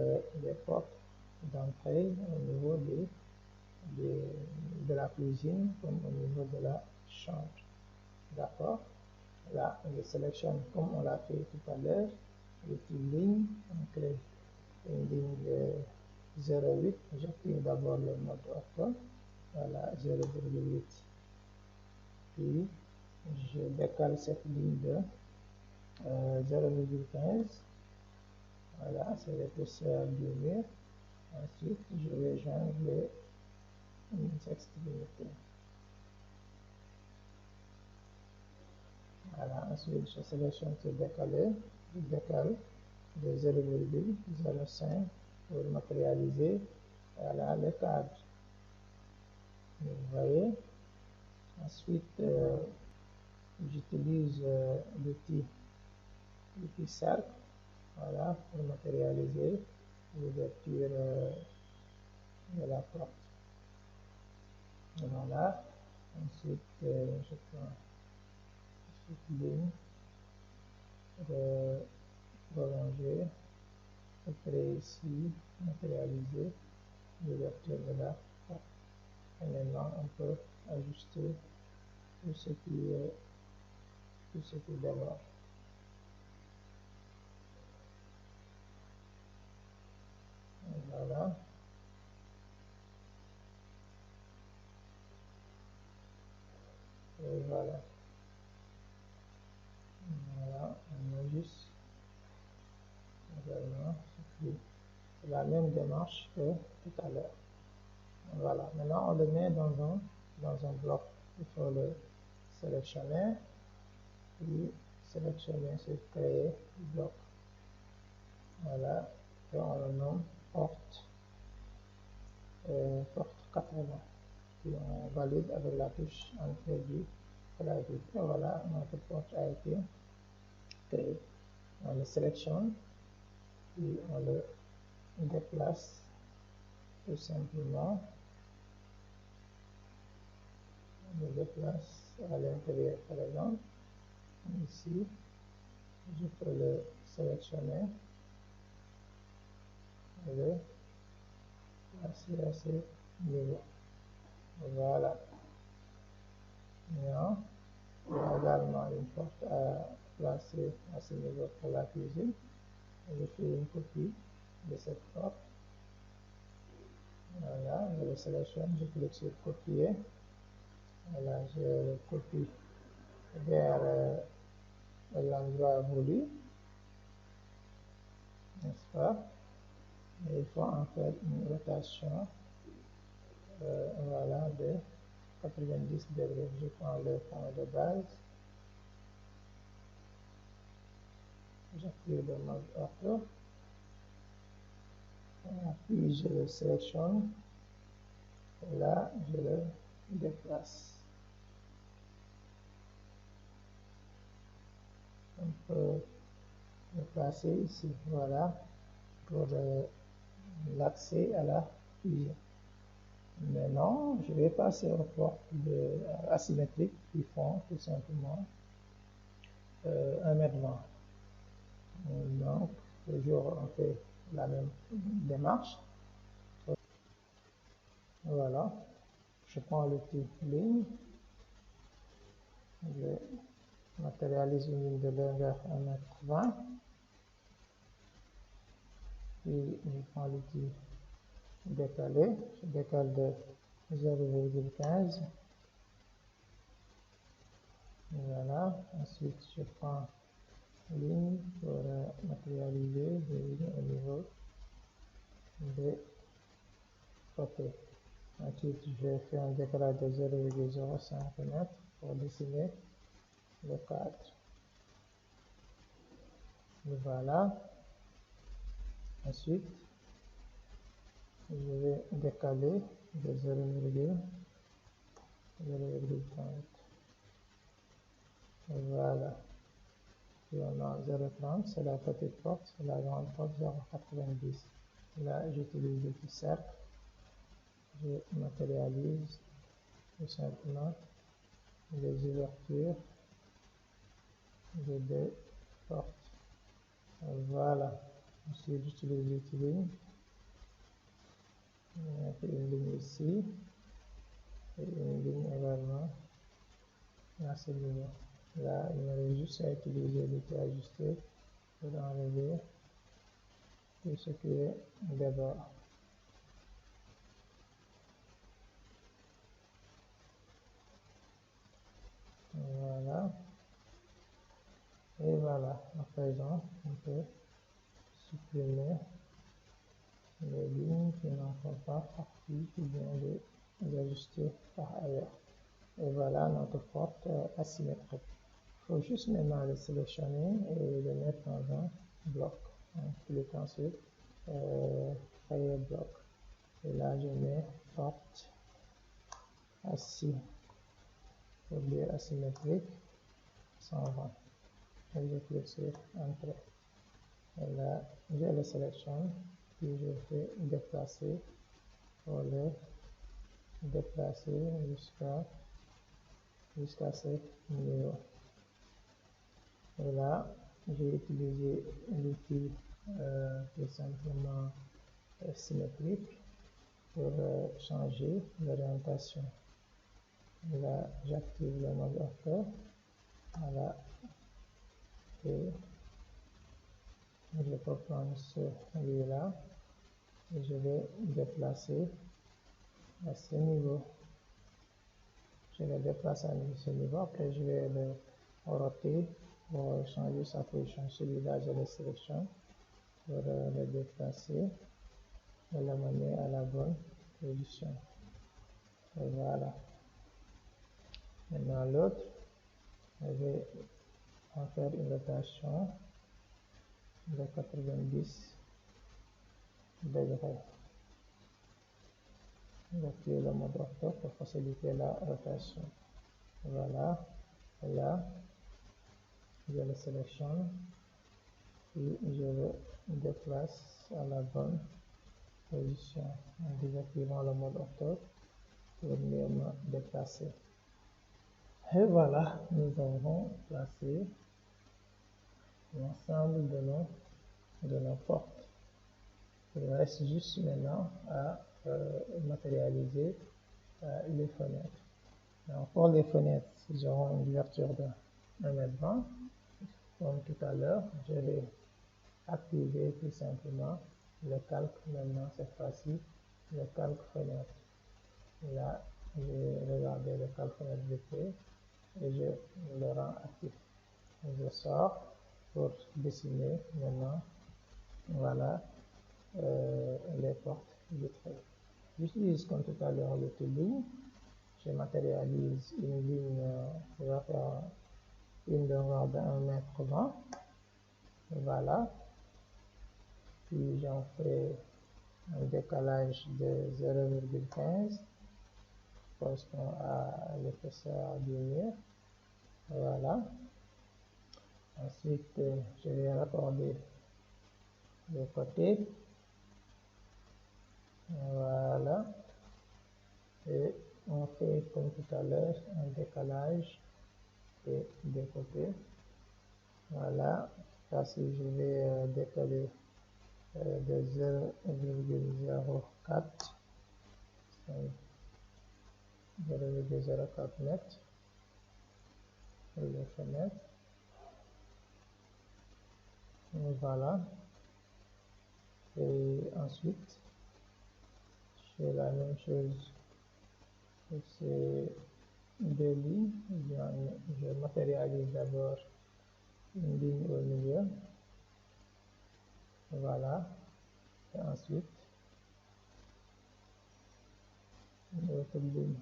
les portes d'entrée au niveau de la cuisine comme au niveau de la chambre. D'accord? Là, je sélectionne comme on l'a fait tout à l'heure, l'outil ligne, on crée une ligne de 0,8. J'active d'abord le mode ortho. Voilà, 0,8. Puis je décale cette ligne de 0,15. Voilà, c'est l'épaisseur du mur. Ensuite, je vais joindre les extrémités. Voilà, ensuite, je sélectionne ce décalé. Je décale de 0,05 pour matérialiser voilà, le cadre. Vous voyez. Ensuite, j'utilise l'outil cercle, voilà, pour matérialiser l'ouverture de la porte. Voilà. Ensuite, je prends cette ligne prolonger, après ici, matérialiser l'ouverture de la porte. Et maintenant, on peut ajuster tout ce qui d'abord. Voilà. Et voilà. Voilà, on ajuste également. C'est la même démarche que tout à l'heure. Voilà, maintenant on le met dans un bloc. Il faut le sélectionner, puis sélectionner sur créer bloc. Voilà, et on le nomme porte 80. Puis on valide avec la touche entrée du clavier. Et voilà, notre porte a été créée. On le sélectionne, puis on le déplace tout simplement. On le déplace à l'intérieur, par exemple. Ici, je peux le sélectionner et le placer à ce niveau. Voilà. Maintenant, il y a également une porte à placer à ce niveau pour la cuisine. Je fais une copie de cette porte. Voilà, je le sélectionne, je clique sur copier. Voilà, je le copie vers l'endroit voulu, n'est-ce pas? Et il faut en faire une rotation voilà, de 90 degrés. Je prends le point de base, j'active le mode ortho, puis je le sélectionne, et là je le déplace. On peut le placer ici, voilà, pour l'accès à la cuisine. Maintenant, je vais passer aux portes asymétriques qui font tout simplement 1,20 m. Donc, toujours on fait la même démarche. Voilà, je prends l'outil ligne, je matérialise une ligne de longueur 1,20 m, puis je prends l'outil décalé, je décale de 0,15. Voilà, ensuite je prends ligne pour matérialiser des lignes au niveau des côtés. Ensuite, je fais un décalage de 0,05 m pour dessiner le cadre. Et voilà. Ensuite, je vais décaler de 0,30. Voilà. Puis on a 0,30, c'est la petite porte, c'est la grande porte 0,90. Là, j'utilise le cercle. Je matérialise tout simplement les ouvertures des deux portes. Voilà. Ensuite, j'utilise l'outil ligne. Une ligne ici et une ligne également à ce niveau. Là, il me reste juste à utiliser l'outil ajuster pour enlever tout ce qui est débord. Voilà. Voilà, en faisant, on peut supprimer les lignes qui n'en font pas partie, qui viennent les ajuster par ailleurs. Et voilà notre porte asymétrique. Il faut juste maintenant le sélectionner et le mettre dans un bloc. Donc, cliquant sur créer bloc. Et là, je mets porte asymétrique 120. Et je clique sur Entrée. Et là, je le sélectionne, puis je fais déplacer pour le déplacer jusqu'à ce niveau. Et là, j'ai utilisé l'outil tout simplement symétrique pour changer l'orientation. Là, j'active le mode ortho. Voilà. Et je peux prendre celui-là et je vais déplacer à ce niveau. Je le déplace à ce niveau. Après, je vais le roter pour changer sa position. Celui-là, je le sélectionne pour le déplacer et l'amener à la bonne position. Et voilà. Maintenant, l'autre, je vais en faire une rotation de 90 degrés. J'active le mode ortho pour faciliter la rotation. Voilà. Et là, je le sélectionne et je le déplace à la bonne position en désactivant le mode ortho pour mieux me déplacer. Et voilà, nous avons placé l'ensemble de nos portes. Il reste juste maintenant à matérialiser les fenêtres. Alors pour les fenêtres, ils auront une ouverture de 1 m 20. Comme tout à l'heure, je vais activer tout simplement le calque maintenant, cette fois-ci, le calque fenêtre. Là, j'ai regardé le calque fenêtre de près et je le rends actif. Je sors pour dessiner maintenant, voilà, les portes vitrées. J'utilise comme tout à l'heure le tooling. Je matérialise une ligne, je vais faire une longueur de 1 m 20. Voilà. Puis j'en fais un décalage de 0,15 correspond à l'épaisseur du mur. Voilà. Ensuite, je vais raccorder les côtés. Voilà. Et on fait comme tout à l'heure un décalage des côtés. Voilà. Là, si je vais décaler de 0,04 mètres pour les fenêtres. Voilà. Et ensuite, je fais la même chose pour ces deux lignes. Je matérialise d'abord une ligne au milieu. Voilà. Et ensuite, une autre ligne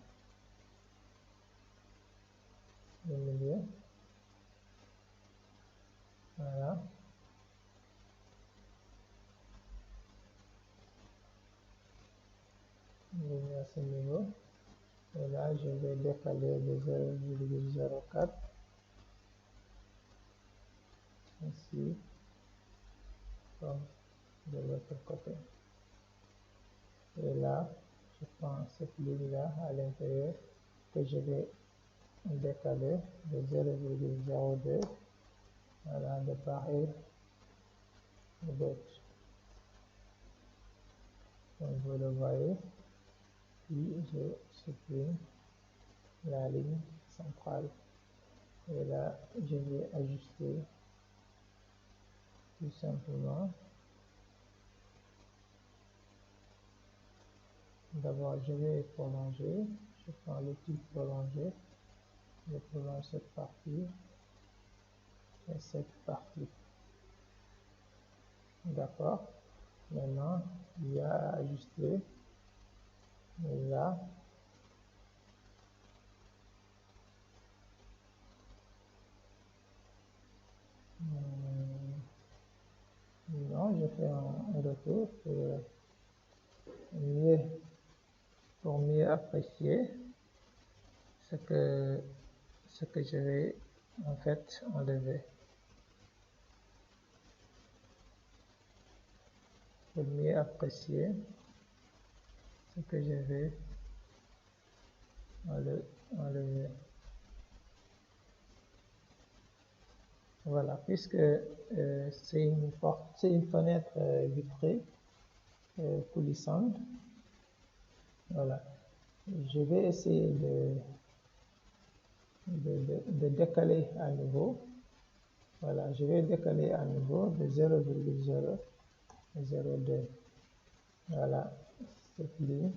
au milieu. Voilà. Ligne à ce niveau. Et là, je vais décaler de 0,04 ainsi comme de l'autre côté. Et là, je prends cette ligne-là à l'intérieur que je vais décaler de 0,02. Voilà, de part et d'autre. Comme vous le voyez, puis je supprime la ligne centrale. Et là, je vais ajuster tout simplement. D'abord, je vais prolonger. Je prends l'outil prolonger. Je prolonge cette partie. et cette partie. D'accord. Maintenant, il y a à ajuster là. Non, je fais un retour pour mieux apprécier ce que je vais en fait enlever. Pour mieux apprécier ce que je vais enlever. Voilà, puisque c'est une fenêtre vitrée coulissante. Voilà, je vais essayer de décaler à nouveau. Voilà, je vais décaler à nouveau de 0,002. Voilà, cette ligne,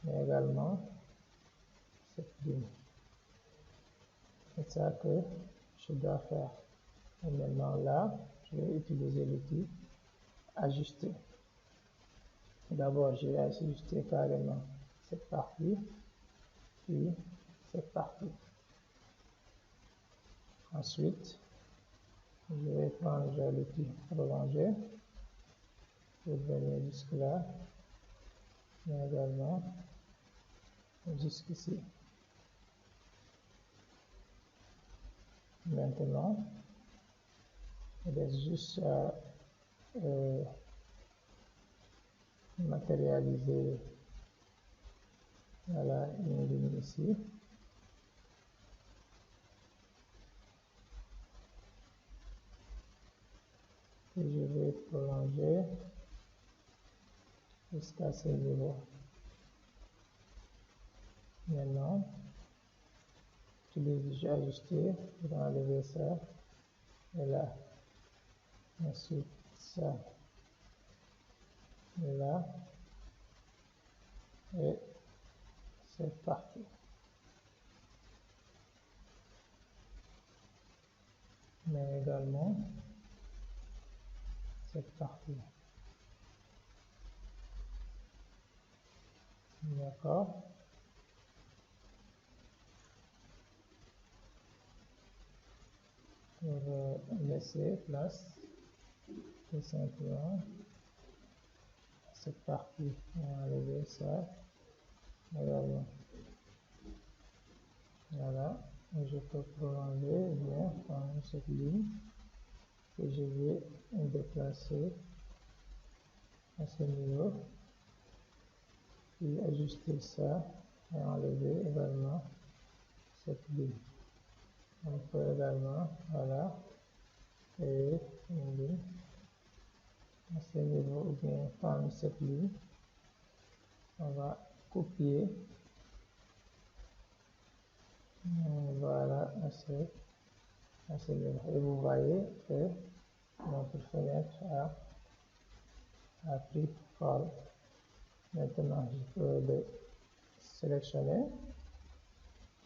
mais également cette ligne. C'est ça que je dois faire. Et maintenant là, je vais utiliser l'outil ajuster. D'abord, je vais ajuster carrément cette partie, puis cette partie. Ensuite, je vais prendre l'outil prolonger pour venir jusque là, mais également jusqu'ici. Maintenant, il reste juste à matérialiser voilà, une ligne ici. Et je vais prolonger jusqu'à ce niveau. Maintenant, j'ai ajusté pour enlever ça et là. Ensuite, ça et là. Et c'est parti. Mais également cette partie. D'accord. Pour laisser place tout simplement à cette partie. On va enlever ça également. Voilà. Et je peux prolonger bien prendre cette ligne que je vais déplacer à ce niveau. Puis ajuster ça et enlever également cette ligne. On peut également, voilà, créer une ligne à ce niveau ou bien prendre cette ligne. On va copier. Voilà, à ce niveau. Et vous voyez que notre fenêtre a pris forme. Maintenant, je peux le sélectionner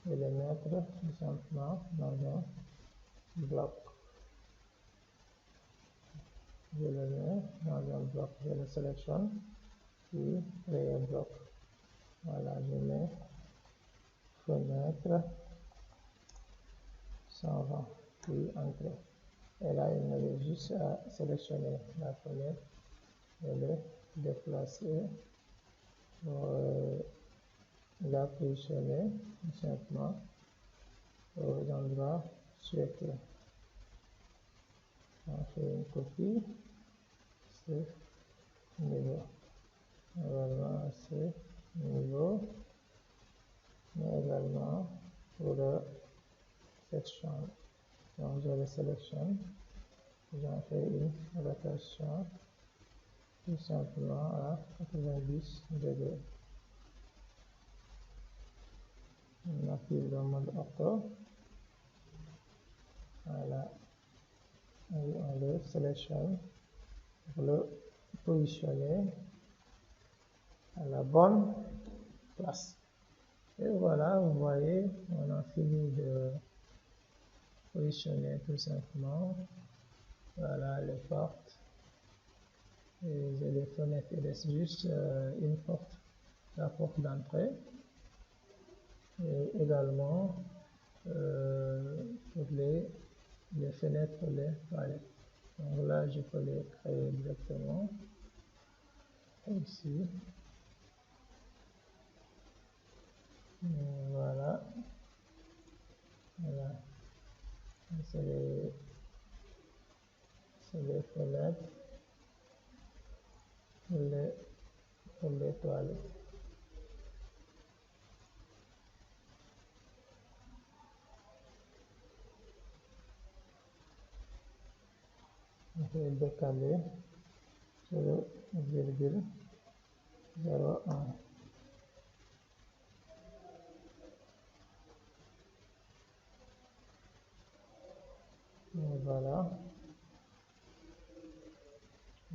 et le mettre tout simplement dans un bloc. Je le mets dans un bloc, je le sélectionne, puis créer bloc. Voilà, je mets fenêtre 120, puis entrée. Et là, il me reste juste à sélectionner la fenêtre et le déplacer pour la positionner tout simplement aux endroits souhaités. On fait une copie, ce niveau, également à ce niveau, mais également pour cette chambre. Donc je le sélectionne, j'en fais une rotation tout simplement à 90 degrés. On active le mode ortho. Voilà. Et on le sélectionne pour le positionner à la bonne place. Et voilà, vous voyez, on a fini de positionner tout simplement. Voilà les portes. Et j'ai les fenêtres. Il reste juste une porte, la porte d'entrée. Et également pour les fenêtres pour les toilettes. Donc là, je peux les créer directement ici. Voilà. Voilà. C'est les fenêtres pour les toilettes. Je vais décaler 0,01. Voilà.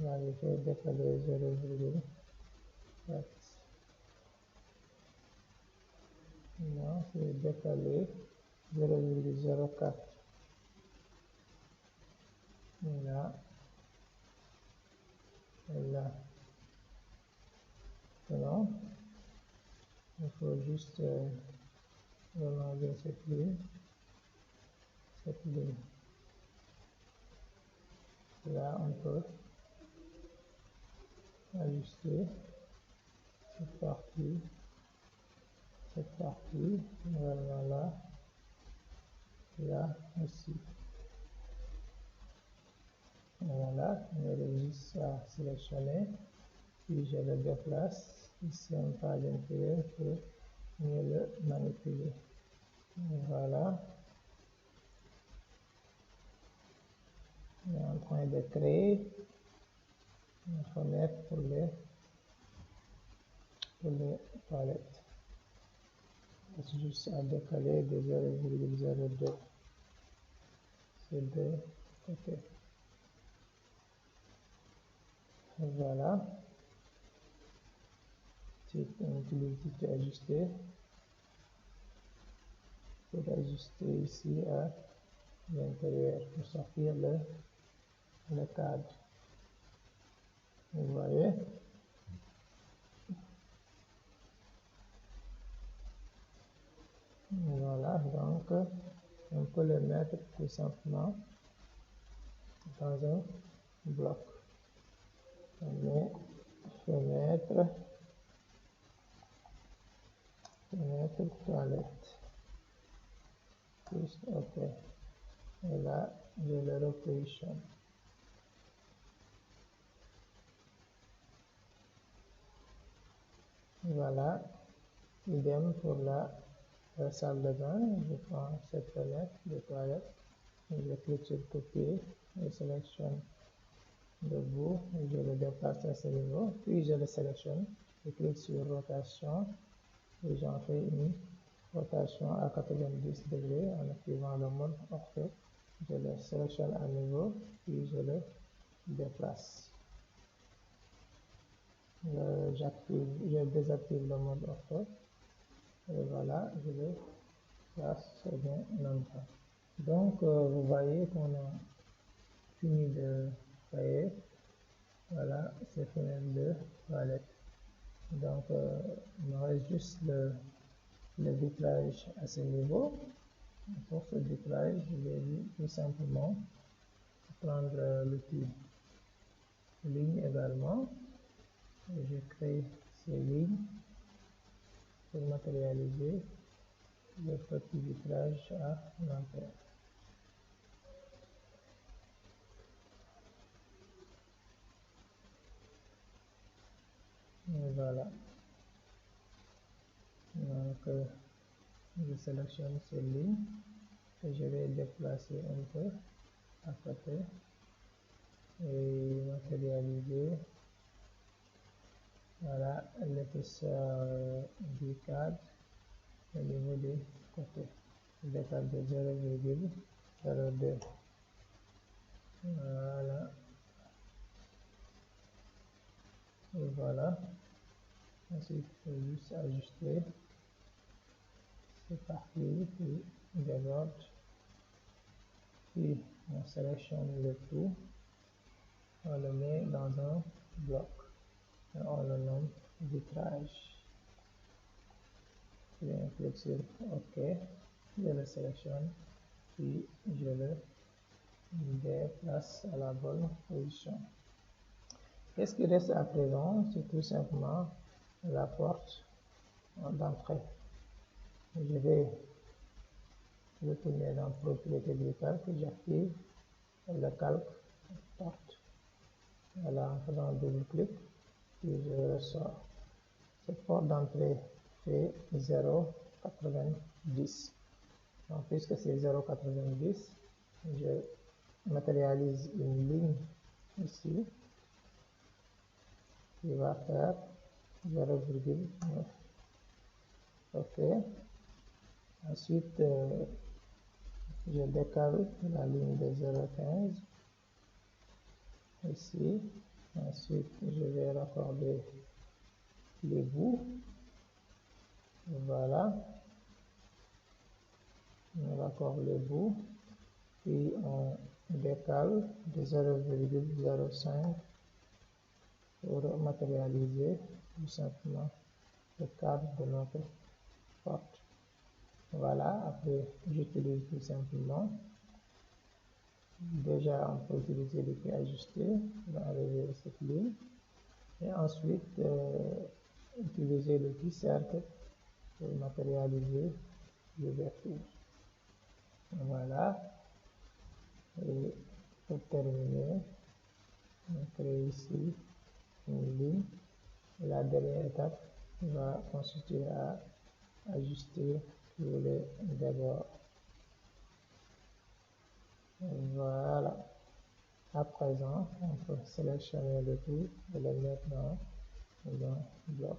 Là, je vais décaler 0,4. Non, je vais décaler 0,04. Là, et là. Maintenant, il faut juste remonter cette ligne. Là, on peut ajuster cette partie, voilà, là aussi. Voilà, je vais juste à sélectionner, puis je le déplace ici en bas à l'intérieur pour mieux le manipuler. Voilà, on est en train de créer une fenêtre pour les toilettes. C'est juste à décaler de 0,02 ces deux côtés. Voilà. On utilise ajuster pour ajuster ici à l'intérieur pour sortir le cadre. Vous voyez? Voilà, donc on peut le mettre tout simplement dans un bloc. On met fenêtre, toilette. Plus OK. Et là, je le repositionne. Voilà. Idem pour la salle de bain. Je prends cette fenêtre de toilette. Je clique sur copier. Je sélectionne le bout. Je le déplace à ce niveau. Puis je le sélectionne. Je clique sur rotation. Et j'en fais une rotation à 90 degrés en activant le mode ortho. Je le sélectionne à nouveau, puis je le déplace. Je désactive le mode ortho. Et voilà, je le place au bon endroit. Donc, vous voyez qu'on a fini de créer, voilà, ces fenêtres de toilette. Donc, il me reste juste le vitrage à ce niveau. Pour ce vitrage, je vais tout simplement prendre l'outil ligne également. Et je crée ces lignes pour matérialiser le petit vitrage à l'entrée. Voilà. Donc, je sélectionne ces lignes et je vais déplacer un peu à côté et matérialiser, voilà, l'épaisseur du cadre au niveau des côtés. Je décale de 0,02. Voilà. Et voilà. Ensuite, il faut juste ajuster ces parties qui débordent. Puis on sélectionne le tout, on le met dans un bloc et on le nomme vitrage. Puis on clique sur OK, je le sélectionne, puis je le déplace à la bonne position. Qu'est-ce qui reste à présent? C'est tout simplement la porte d'entrée. Je vais retourner dans propriété du calque, j'active le calque porte. Voilà, en faisant un double clic, puis je ressors. Cette porte d'entrée fait 0,90. Donc, puisque c'est 0,90, je matérialise une ligne ici qui va faire 0,9. OK. Ensuite, je décale la ligne de 0,15 ici. Ensuite, je vais raccorder les bouts. Voilà. On raccorde les bouts. Puis on décale de 0,05 pour matérialiser tout simplement le cadre de notre porte. Voilà, après j'utilise tout simplement. Déjà on peut utiliser l'outil ajuster pour enlever cette ligne. Et ensuite utiliser l'outil cercle pour matérialiser l'ouverture. Voilà. Et pour terminer, on crée ici une ligne. Et la dernière étape va consister à ajuster tous les bords. Voilà. À présent, on peut sélectionner le tout et le mettre dans le bloc.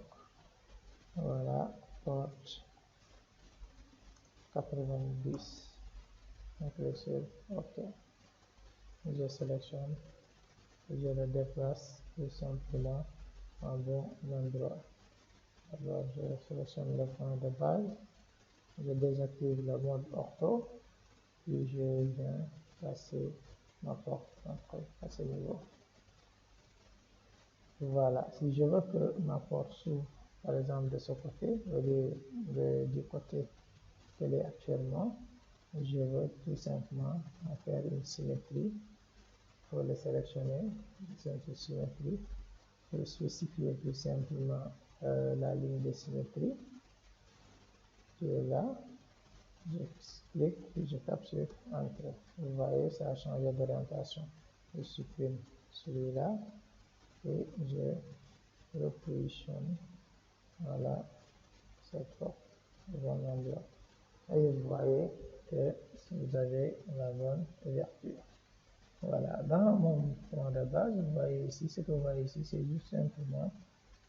Voilà, porte 90. On clique sur OK. Je sélectionne et je le déplace tout simplement en bon endroit. Alors, je sélectionne le point de base, je désactive le mode ortho, puis je viens placer ma porte d'entrée à ce niveau. Voilà, si je veux que ma porte s'ouvre, par exemple de ce côté, au lieu du côté qu'elle est actuellement, je veux tout simplement faire une symétrie. Il faut le sélectionner, c'est une symétrie. Pour spécifier tout simplement la ligne de symétrie qui est là. Je clique et je tape sur Entrée. Vous voyez, ça a changé d'orientation. Je supprime celui-là et je repositionne. Voilà, cette porte au bon endroit. Et vous voyez que vous avez la bonne ouverture. Voilà, dans mon point de base, vous voyez ici, ce que vous voyez ici, c'est juste simplement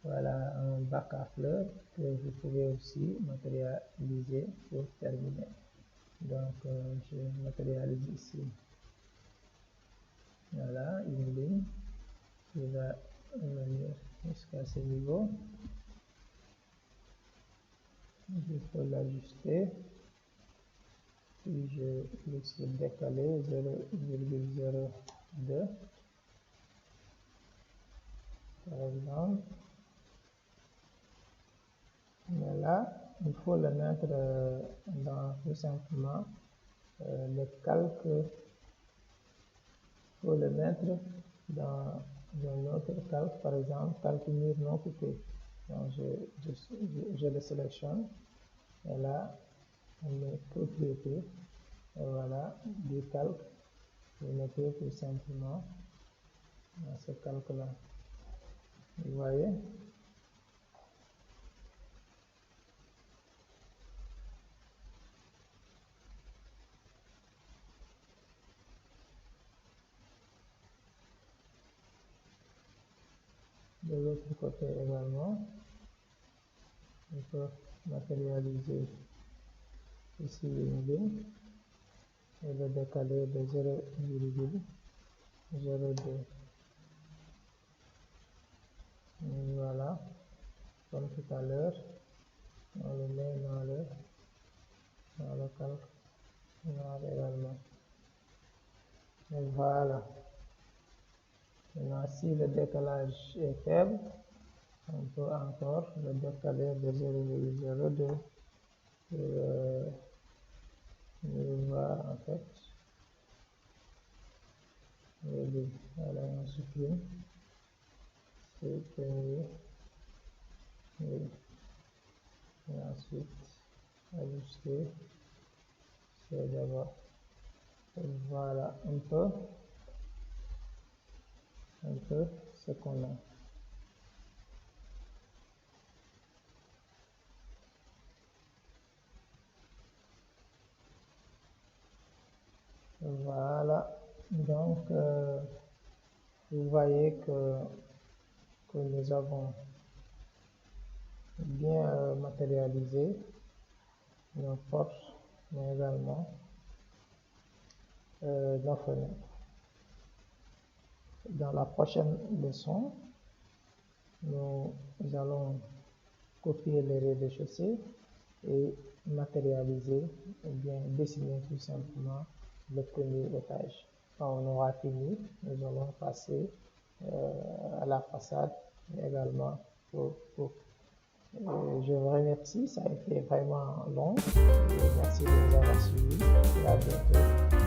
voilà, un bac à fleurs que vous pouvez aussi matérialiser pour terminer. Donc, je matérialise ici. Voilà, une ligne qui va venir jusqu'à ce niveau. Je peux l'ajuster. Puis je clique sur décaler 0,02 par exemple. Mais là, il faut le mettre dans tout simplement le calque. Il faut le mettre dans un autre calque, par exemple, calque mur non coupé. Donc je le sélectionne et là, on met propriété. Et voilà, du calque. Vous mettez tout simplement dans ce calque-là. Vous voyez? De l'autre côté également, on peut matérialiser ici une ligne et le décaler de 0,02. Voilà, comme tout à l'heure, on le met dans le calque noir également. Voilà. Maintenant, si le décalage est faible, on peut encore le décaler de 0,02. Il va en fait réduire. Voilà, on supprime. Supprimer. Et ensuite, ajuster. C'est d'abord. Voilà un peu ce qu'on a. Voilà, donc vous voyez que nous avons bien matérialisé nos portes, mais également nos fenêtres. Dans la prochaine leçon, nous allons copier les rez-de-chaussée et matérialiser ou bien dessiner tout simplement le premier étage. Quand on aura fini, nous allons passer à la façade également. Je vous remercie, ça a été vraiment long. Merci de nous avoir suivis et à bientôt.